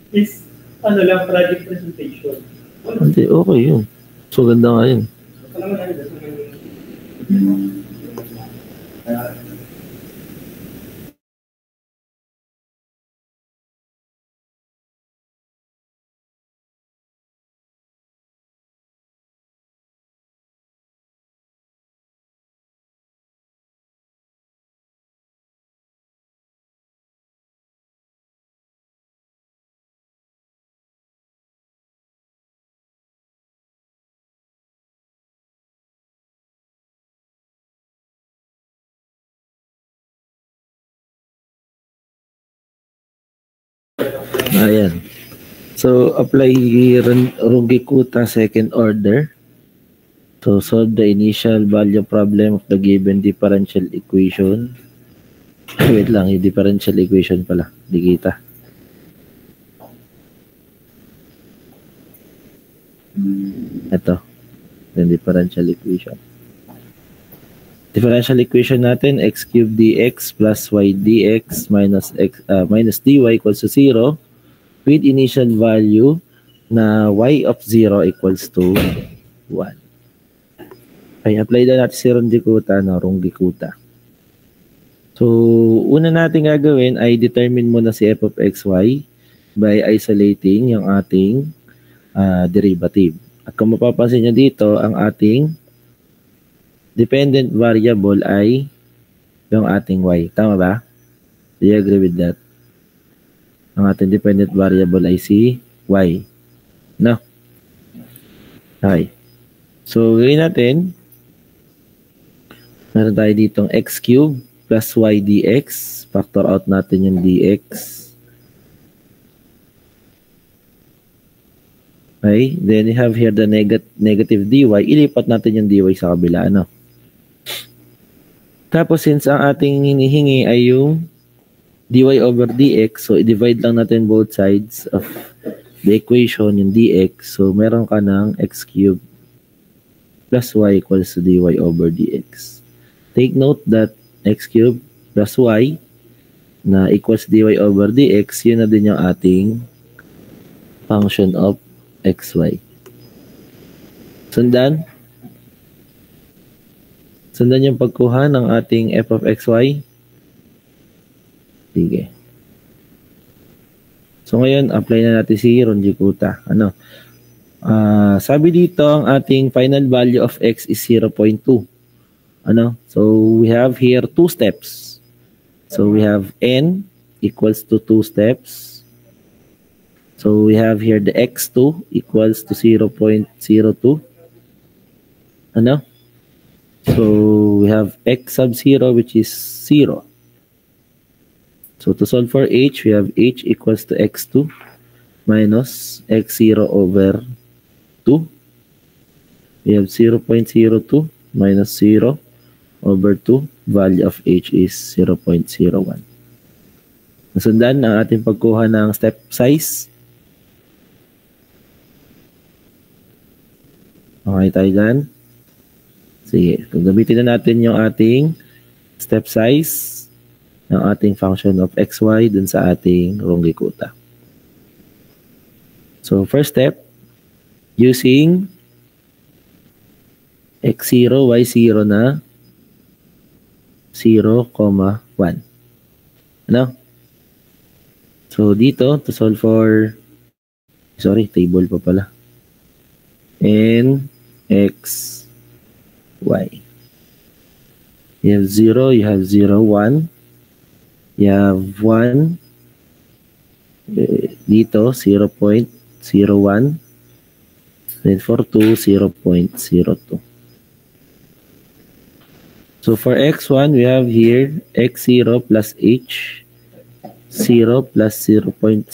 is, ano lang, project presentation. Hindi, okay yun. So, ganda nga yun. Ayan. So, apply Rugikuta second order. So, solve the initial value problem of the given differential equation. Wait lang, yung differential equation pala. Di kita. Ito. Yung differential equation. Differential equation natin, x cubed dx plus y dx minus dy equals to 0 with initial value na y of 0 equals to 1. Okay, apply na natin si Rungikuta. So, una natin gagawin ay determine muna si f of xy by isolating yung ating derivative. At kung mapapansin nyo dito, ang ating dependent variable ay yung ating y. Tama ba? Do you agree with that? Ang ating dependent variable ay si y. No? Okay. So, gawin natin, meron tayo ditong x cubed plus y dx. Factor out natin yung dx. Okay. Then, you have here the negative dy. Ilipat natin yung dy sa kabila. Ano? Tapos, since ang ating hinihingi ay yung dy over dx, so i-divide lang natin both sides of the equation, yung dx. So, meron ka ng x cubed plus y equals to dy over dx. Take note that x cubed plus y na equals dy over dx, yun na din yung ating function of xy. Sundan? Sundan yung pagkuha ng ating f of xy. Sige. So ngayon, apply na natin si Runge-Kutta. Ano? Sabi dito, ang ating final value of x is 0.2. Ano? So we have here 2 steps. So we have n equals to 2 steps. So we have here the x2 equals to 0.02. Ano? So we have x sub 0 which is 0. So to solve for h, we have h equals to x2 minus x0 over 2. We have 0.02 minus 0 over 2. Value of h is 0.01. Nasundan ang ating pagkuha ng step size. Okay tayo dyan. Sige, kung gamitin na natin yung ating step size ng ating function of xy dun sa ating Runge-Kutta. So, first step, using x0, y0 na 0, 1. Ano? So, dito, to solve for, sorry, table pa pala. N, x, y. You have 0, you have 0, 1. You have 1. Dito, 0.01. Then for 2, 0.02. So for x1, we have here x0 plus h, 0 plus 0.01,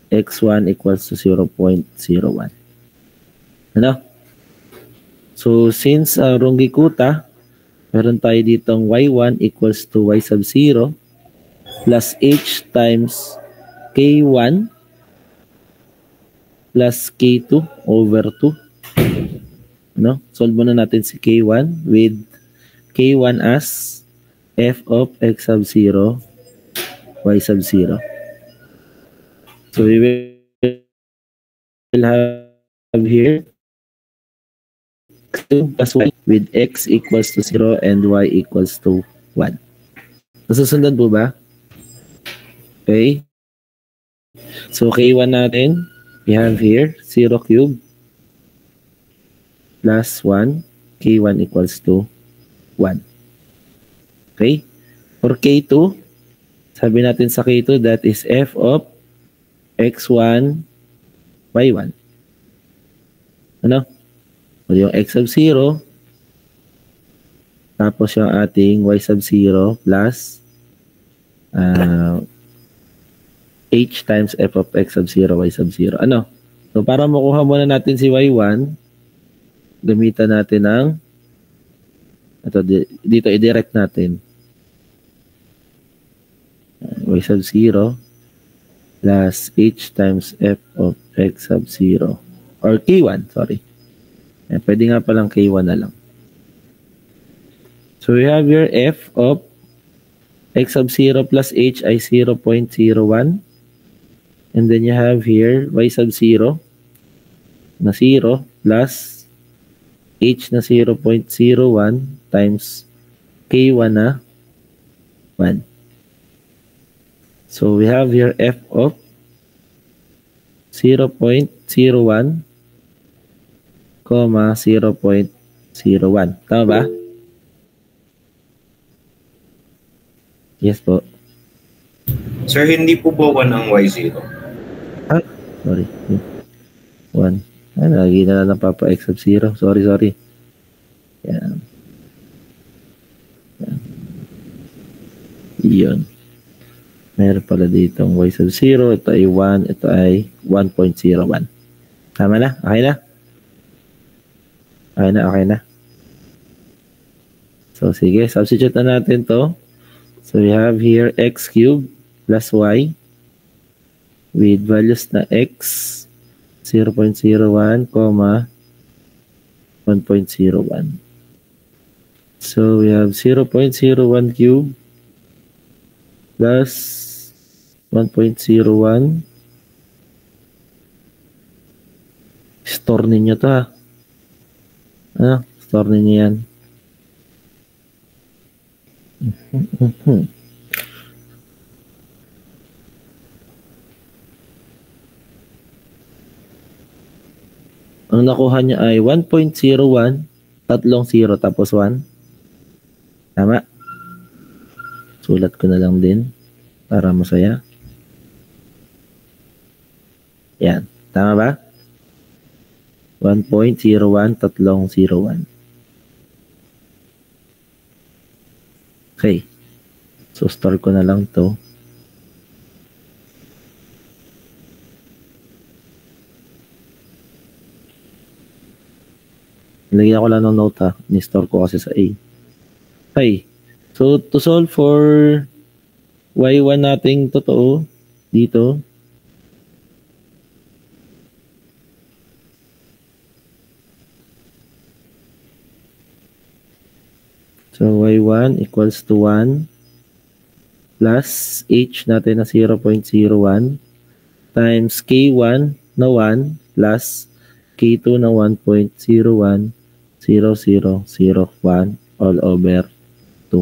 x1 equals to 0.01. Ano? So since Runge-Kutta, meron tayo ditong y1 equals to y sub 0 plus h times k1 plus k2 over 2. No? Solve muna natin si k1 with k1 as f of x sub 0, y sub 0. So we will have here x2 plus y with x equals to 0 and y equals to 1. Nasusundan po ba? Okay. So k1 natin, we have here 0 cube plus 1, k1 equals to 1. Okay? For K2, sabi natin sa K2, that is f of x1, y1. Ano? O yung x sub 0, tapos yung ating y sub 0 plus h times f of x sub 0, y sub 0. Ano? So, para makuha muna natin si y1, gamitan natin ng ito, dito i-direct natin. Y sub 0 plus h times f of x sub 0. Or k1, sorry. Pwede nga palang k1 na lang. So we have your f of x sub 0 plus h ay 0.01. And then you have here y sub 0 na 0 plus h na 0.01 times k1 na 1. So we have here f of 0.01, 0.01. Tama ba? Yes po. Sir, hindi po ba 1 ang y0? Ah, sorry. 1. Ay, lagi na lang napapa-x sub 0. Sorry. Yan. Yun. Meron pala ditong y sub 0. Ito ay 1. Ito ay 1.01. Tama na? Okay na? Okay na. So, sige. Substitute na natin to. So, we have here x cubed plus y with values na x 0.01, 1.01. So we have 0.01 cube plus 1.01. Store ninyo to ha. Store ninyo yan. Ang nakuha niya ay 1.01, tatlong 0 tapos 1. Tama. Sulat ko na lang din para masaya. Yan. Tama ba? 1.01, tatlong 01. Okay. So, store ko na lang to. Lagyan ko lang ng note ha. Ni-store ko kasi sa A. Okay. So, to solve for y1 nating totoo dito. So, y1 equals to 1 plus h natin na 0.01 times k1 na 1 plus k2 na 1.01 0001 all over 2.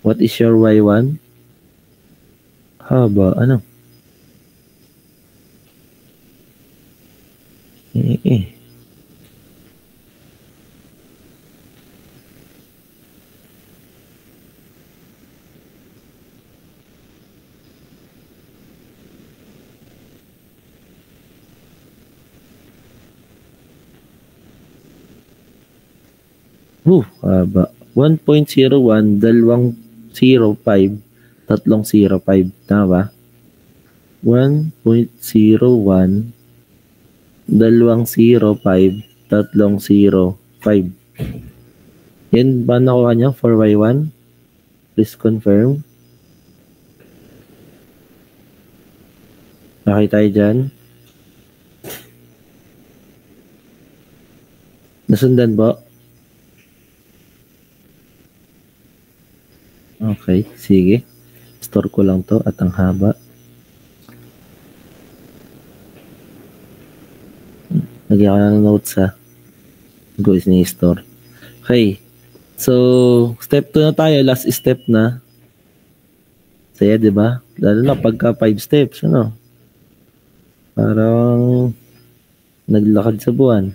What is your y1? Haba, ano? Haba. 1.01, 2.05, tatlong 05. Tama ba? 1.01, 2.05, tatlong 05. Yan ba nakuha niyo for y1? Please confirm. Okay tayo dyan. Nasundan ba? Okay, sige. Store ko lang to at ang haba. Lagyan ko na ng notes ha. Go is ni-store. Okay. So, step 2 na tayo. Last step na. Saya, di ba? Lalo na pagka 5 steps, ano? Parang naglakad sa buwan.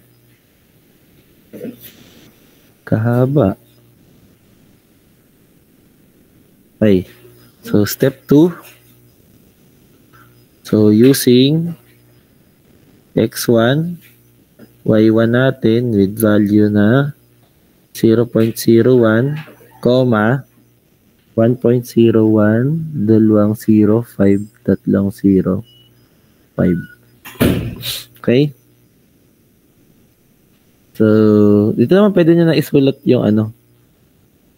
Kahaba. Okay. So, step 2. So, using x1, y1 natin with value na 0.01, 1.01, 2.05, tatlong 05. Okay? So, dito naman pwede nyo na isulat yung ano,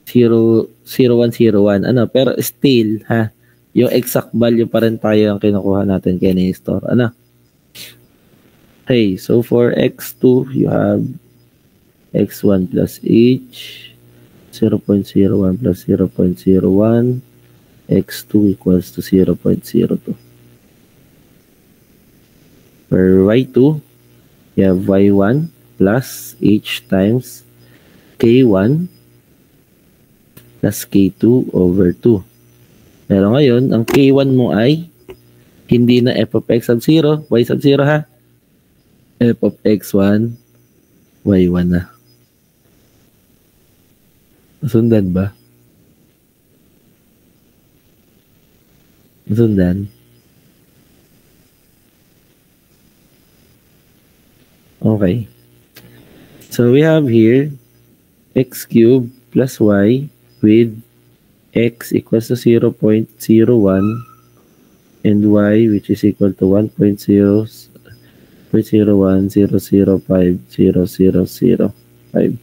0101. Ano, pero still, ha, yung exact value pa rin tayo ang kinukuha natin kaya ni-store. Ano? Okay, so for x2, you have x1 plus h, 0.01 plus 0.01, x2 equals to 0.02. For y2, you have y1 plus h times k1 plus k2 over 2. Pero ngayon, ang k1 mo ay hindi na f of x sub 0, y sub 0 ha. F of x1, y1 na. Masundan ba? Masundan? Okay. So we have here x cubed plus y with x equals to 0.01 and y which is equal to 1.00100500005.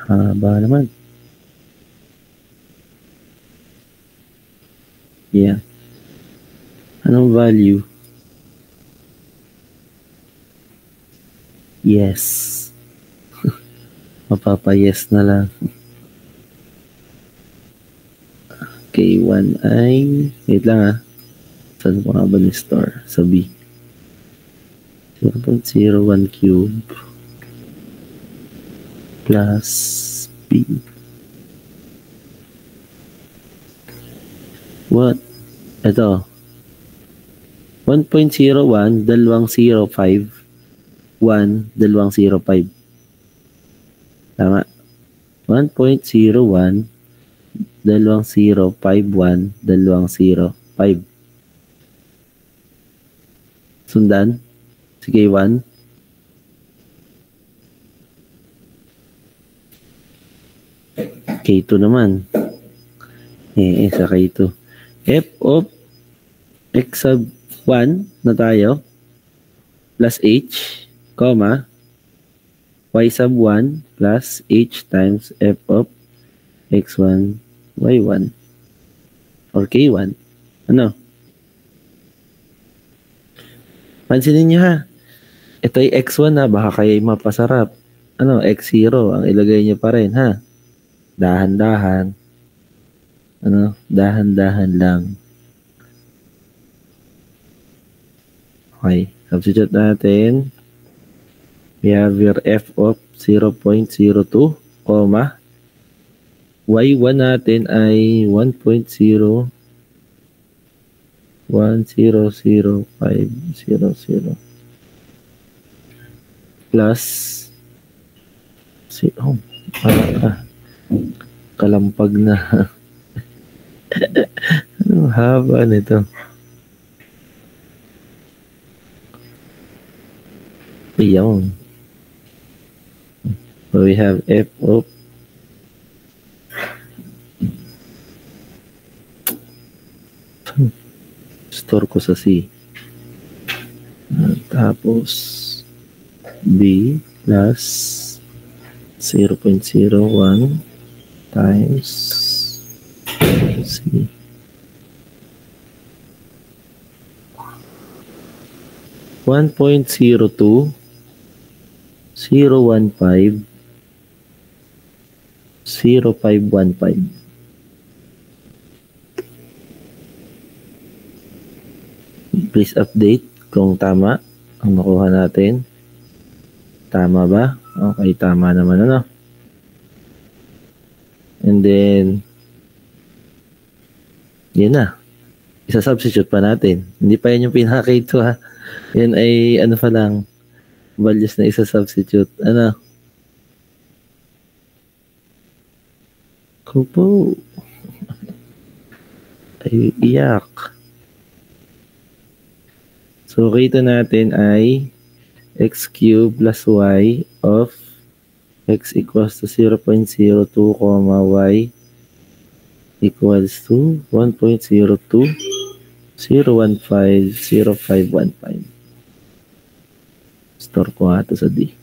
Haba naman. Yeah. Anong value? Yes. Mapapa-yes na lang. K1 ay... Wait lang ah. Saan ko nga ba ni store? Sa B. 0.01 cube plus B. What? Ito. 1.01, 205, 1, 205. Tama. 1.01, 2051, 205. Sundan. Sige, 1. K2 naman. Sa K2. F of x sub 1 na tayo plus h, comma, y sub 1 plus h times f of x1, y1 or k1. Ano? Pansinin nyo ha. Ito ay x1 na, baka kayo mapasarap. Ano? X0 ang ilagay nyo pa rin ha. Dahan-dahan. Ano? Dahan-dahan lang. Okay. Substitute natin. We have your f of 0.02, comma. y1 natin ay 1.0 1.00500 plus kalampag na. Anong haba nito? Ayan. So we have f of store ko sa C. Tapos B plus 0.01 times C. One point 0.02 015 0515. Please update kung tama ang nakuha natin. Tama ba? Okay, tama naman ano. And then yun na. Isa-substitute pa natin. Hindi pa yan yung pinaka-K2 ha. Yan ay ano pa lang. Values na isa-substitute. Ano? Kupo. Ay, iyak. So, K2 natin ay x cubed plus y of x equals to 0.02, y equals to 1.02 015 0515. Store ko nga ito sa D.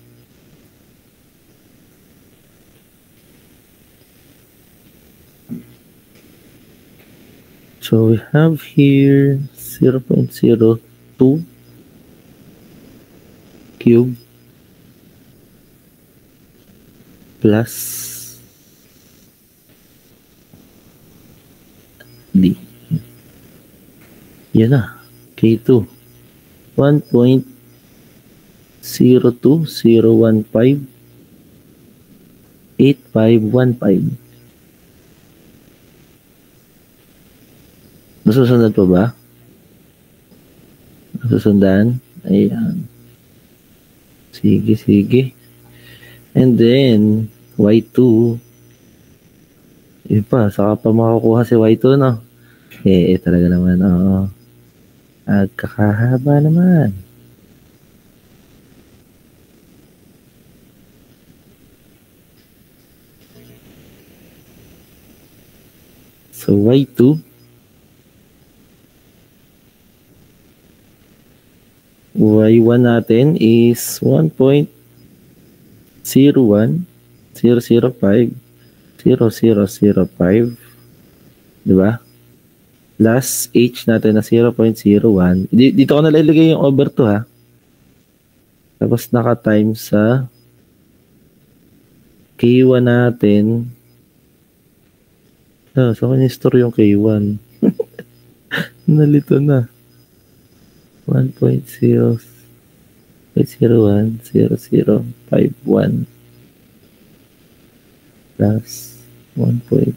So we have here 0.02 cube plus D. Yan na. K2. 1.02015 8515. Nasusunod pa ba? Nasusundan? Ayan. Sige, sige. And then, Y2. Yun pa, saka pa makakuha si Y2, no? Talaga naman, oo. Agkakahaba naman. So, Y2. Y1 natin is 1.01 005 0005, diba? Plus H natin na 0.01. Dito ko nalalagay yung over 2 ha. Tapos naka-times sa K1 natin. So kanya-store yung K1. Nalito na. 1.0.010051 plus 1.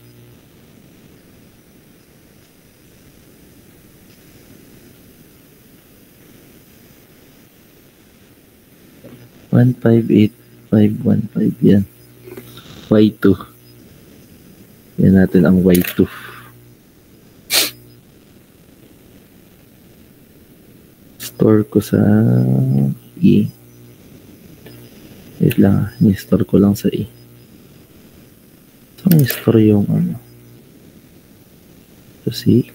158,515 yan. Y2. Yan natin ang Y2. Store ko sa E. Wait lang, ni-store ko lang sa E. So, ni-store yung ano. So, C.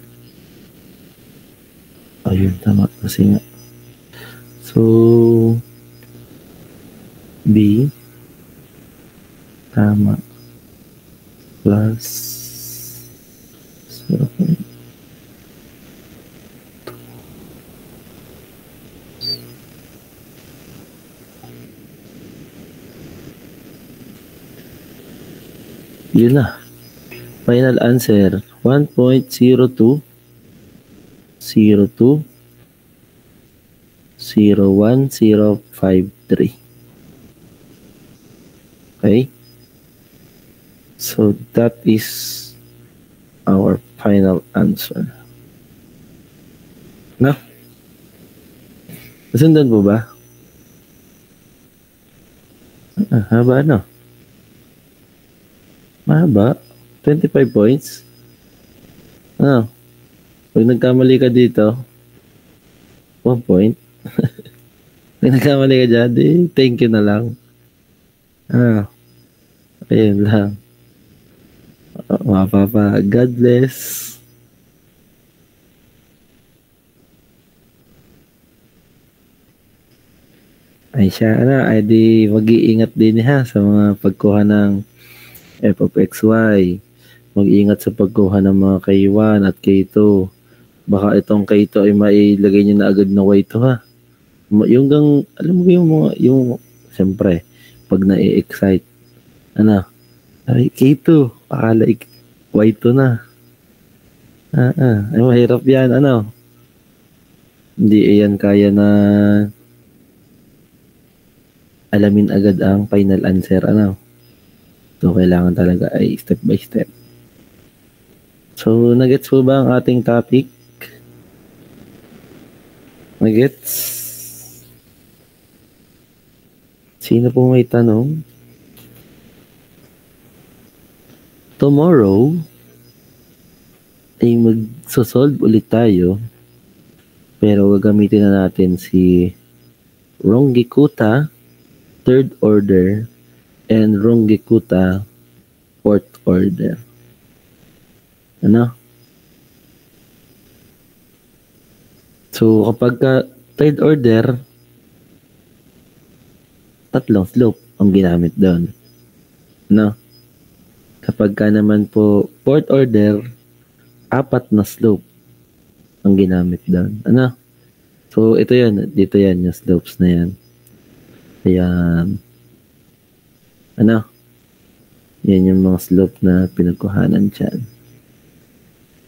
Ayun, tama. Kasi nga. So, B. Tama. Plus 0. Yun na. Final answer, 1.02 0.1053. Okay? So that is our final answer. No? Nasundan po ba? Haba no? Mahaba. 25 points. Ano? Pag nagkamali ka dito, 1 point. Pag nagkamali ka dyan, thank you na lang. Ayun lang. Mga papa, God bless. Ay siya, ay di mag-iingat din ha sa mga pagkuha ng f of xy. Mag-iingat sa pagkuha ng mga K1 at K2. Baka itong K2 ay mailagay nyo na agad na Y2 ha. Yung alam mo yung mga, siyempre, pag na-excite, ay K2, akala Y2 na. Ay mahirap yan, Hindi yan kaya na alamin agad ang final answer, So, kailangan talaga ay step by step. So, nagets po ba ang ating topic? Nagets? Sino po may tanong? Tomorrow, ay magsosolve ulit tayo. Pero gagamitin na natin si Rongikuta, third order, and Rongikuta, fourth order. So, kapag third order, tatlong slope ang ginamit doon. Kapag naman po fourth order, 4 na slope ang ginamit doon. So, ito yan. Dito yan, yung slopes na yan. Ayan. Yan yung mga slope na pinagkuhanan dyan.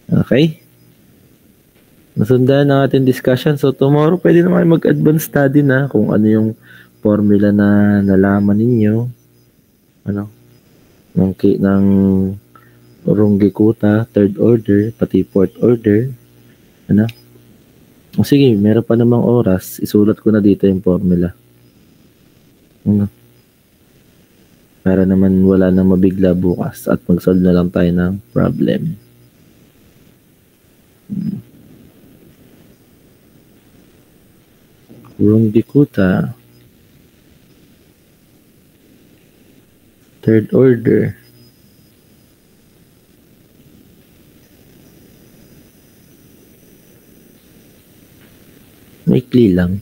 Okay? Nasundan ang ating discussion. So, tomorrow, pwede naman mag-advance study na kung ano yung formula na nalaman ninyo. Ng Rongikuta, third order, pati fourth order. O sige, meron pa namang oras. Isulat ko na dito yung formula. Para naman wala nang mabigla bukas at mag-solve na lang tayo ng problem. Rongikuta, third order. Maikli lang.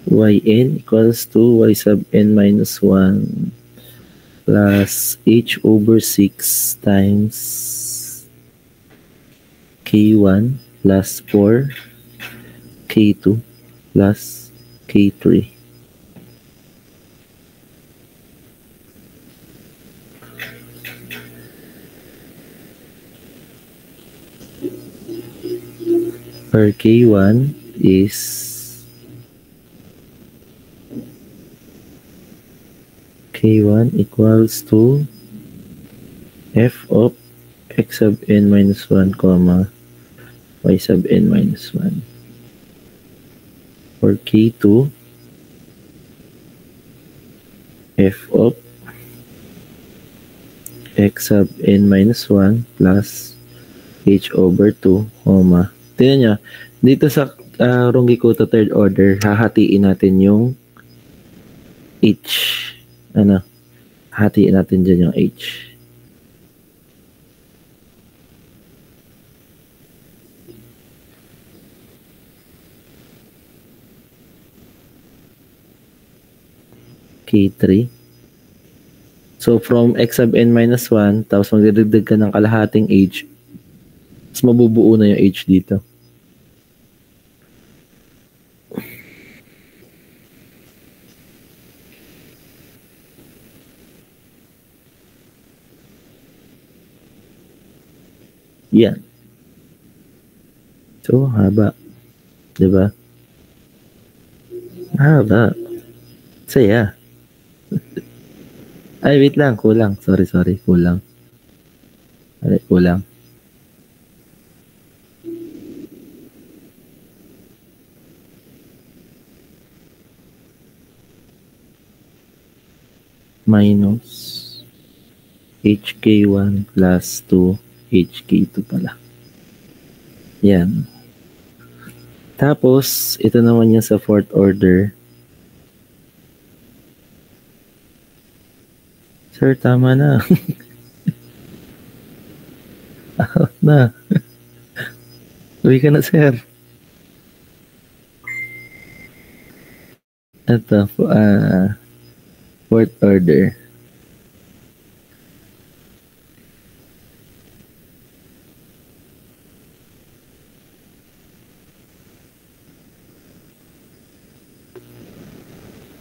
yn equals to y sub n minus 1 plus h over 6 times k1 plus 4 k2 plus k3. For k1 is k1 equals to f of x sub n minus 1 comma y sub n minus 1. For k2, f of x sub n minus 1 plus h over 2 comma. Tingnan nyo, dito sa Runge-Kutta third order, hahatiin natin yung h. Hatiin natin dyan yung h. K3. So, from x sub n minus 1, tapos magdadagdag ka ng kalahating h, tapos mabubuo na yung h dito. Yan. So, haba. Diba? Haba. Saya. Ay, wait lang. Kulang. Sorry. Kulang. Ay, kulang. Minus HK1 plus 2 HK2 pala. Yan. Tapos, ito naman yung sa fourth order. Sir, tama na. Out na. Uwi ka na, sir. Ito, fourth order.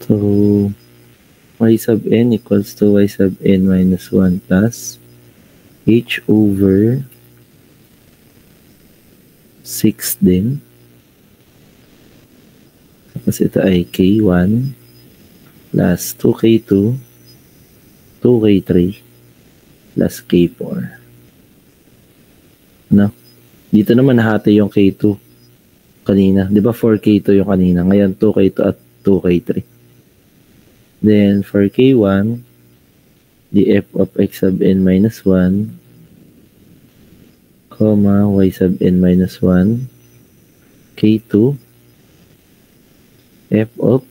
So, y sub n equals to y sub n minus 1 plus h over 6 din. Tapos ito ay k1 plus 2k2, 2k3 plus k4. No? Dito naman nahati yung k2 kanina. Di ba 4k2 yung kanina? Ngayon 2k2 at 2k3. Then, for k1, the f of x sub n minus 1, comma, y sub n minus 1, k2, f of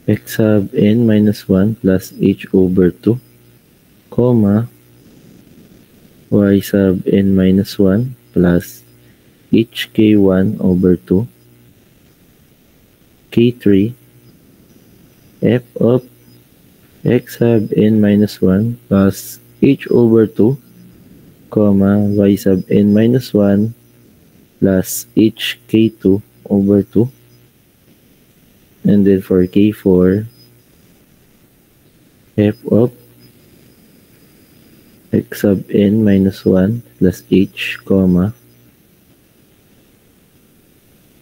x sub n minus 1 plus h over 2, comma, y sub n minus 1 plus hk1 over 2, K3 f of x sub n minus 1 plus h over 2, comma, y sub n minus 1 plus h k2 over 2. And then for K4, f of x sub n minus 1 plus h, comma,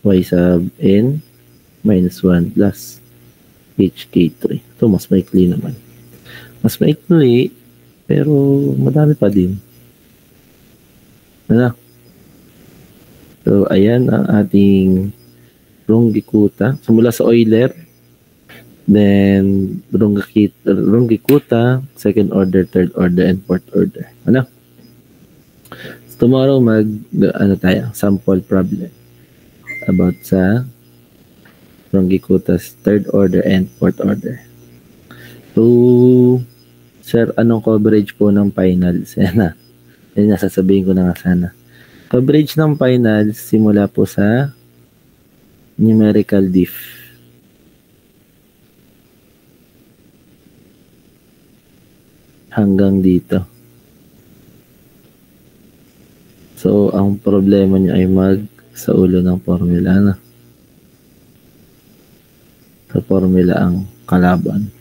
y sub n minus 1 plus HK3. Ito, mas maikli naman. Mas maikli, pero madami pa din. Ano? So, ayan ang ating Runge-Kutta. So, mula sa Euler, then Runge-Kutta, second order, third order, and fourth order. Ano? So, tomorrow, tayo, sample problem about sa Runge-Kutta's third order and fourth order. So, sir, anong coverage po ng finals? Yan na. Yan na, sasabihin ko na nga sana. Coverage ng finals simula po sa numerical diff. Hanggang dito. So, ang problema niya ay sa ulo ng formula na. Sa formula ang kalaban.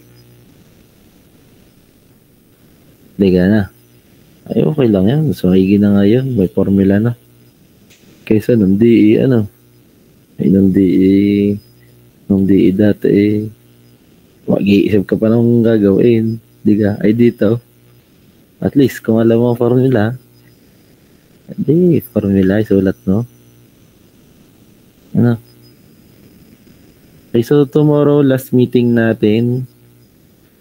Liga na. Ay, okay lang yan. So, higi na ngayon. May formula na. Kaysa nung DE, ay, nung DE dati, mag-iisip ka pa nung gagawin. Diga, ay dito. At least, kung alam mo ang formula, hindi, formula, isulat, no? Okay, so tomorrow, last meeting natin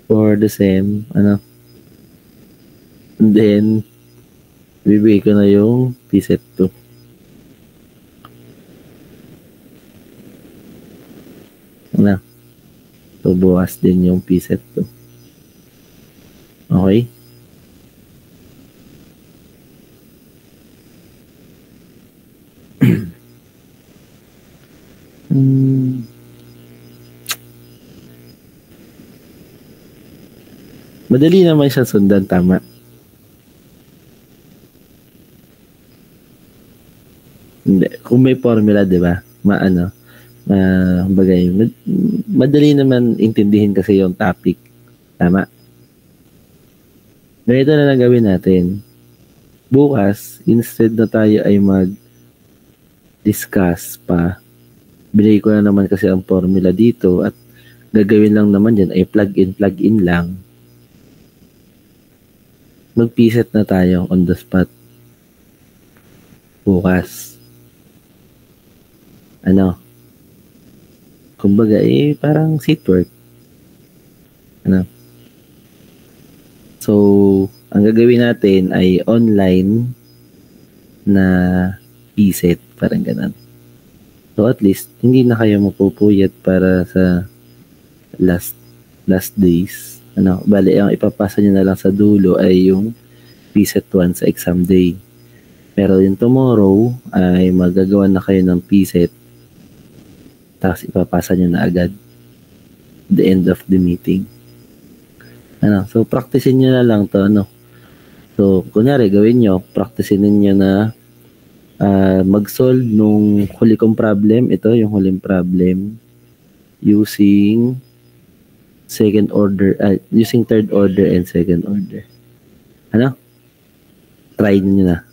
for the SEM, and then, bibigay ko na yung PSET 2. So, bukas din yung PSET 2. Okay? Madali naman siya sundan, tama. Hindi. Kung may formula, di ba? Bagay, madali naman intindihin kasi yung topic. Tama. Ganito na lang gawin natin. Bukas, instead na tayo ay mag-discuss pa, binigay ko na naman kasi ang formula dito at gagawin lang naman yan ay plug-in lang. Mag-PSET na tayo on the spot. Bukas. Kumbaga, parang seatwork. So, ang gagawin natin ay online na PSET, parang ganun. So, at least, hindi na kayo mapupuyat para sa last days. Bali, ang ipapasa nyo na lang sa dulo ay yung PSET 1 sa exam day. Pero yung tomorrow ay magagawa na kayo ng PSET tapos ipapasa nyo na agad the end of the meeting. So, practicein nyo na lang to, So, kunyari, gawin nyo, practicein ninyo na mag-solve nung huli kong problem. Ito, yung huling problem using third order and second order. Try nyo na.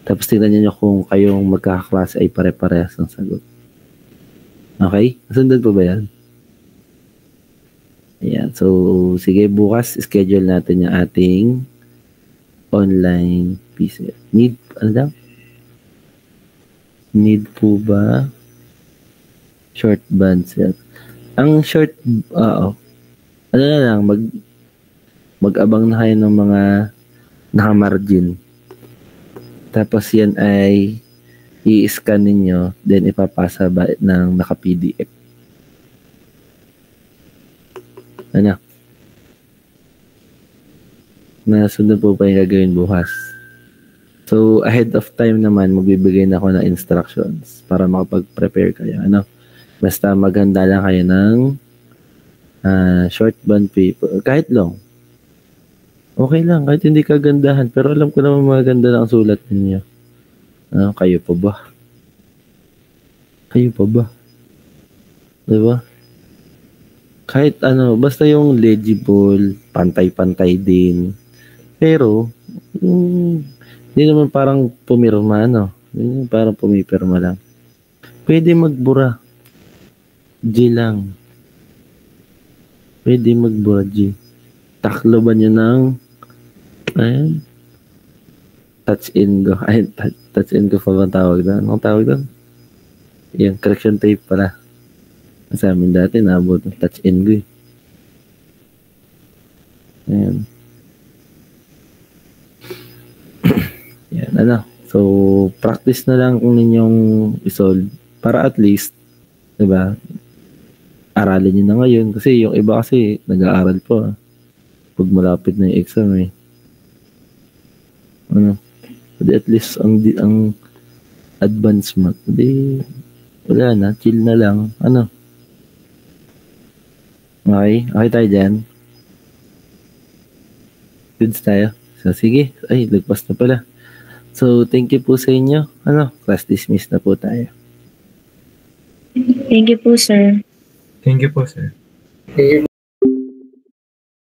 Tapos tingnan nyo kung kayong magkakaklase ay pare-parehas ng sagot. Okay? Nasundan po ba yan? Ayan. So, sige, bukas, schedule natin yung ating online PSET. Need po ba short band set? Ang short, na lang, mag-abang na kayo ng mga naka-margin. Tapos yan ay i-scan ninyo, then ipapasa ba ng naka-PDF. Nasunod po pa yung gagawin bukas. So, ahead of time naman, magbibigay na ako ng instructions para makapag-prepare kayo. Basta maghanda lang kayo ng short band paper. Kahit long. Okay lang, kahit hindi kagandahan. Pero alam ko naman maganda na ang sulat ninyo. Kayo pa ba? Diba? Kahit basta yung legible, pantay-pantay din. Pero, hindi naman parang pumirma, parang pumipirma lang. Pwede magbura. G lang. Pwede magbura G. Takloban nyo ng touch and go. Touch and go pa ba tawag doon? Anong tawag doon? Yung correction tape pala. Sa amin dati, naabot ng touch and go. Ayan. Yan, So, practice na lang kung ninyong isolve para at least, diba, aralin nyo na ngayon. Kasi yung iba kasi, nag-aaral po. Pag malapit na yung exam, But at least, ang advanced math. Di, wala na. Chill na lang. Ano? Okay? Okay tayo dyan. Goods tayo. So, sige. Ay, lagpas na pala. So, thank you po sa inyo. Ano? Class dismissed na po tayo. Thank you po, sir. Thank you po, sir. Thank you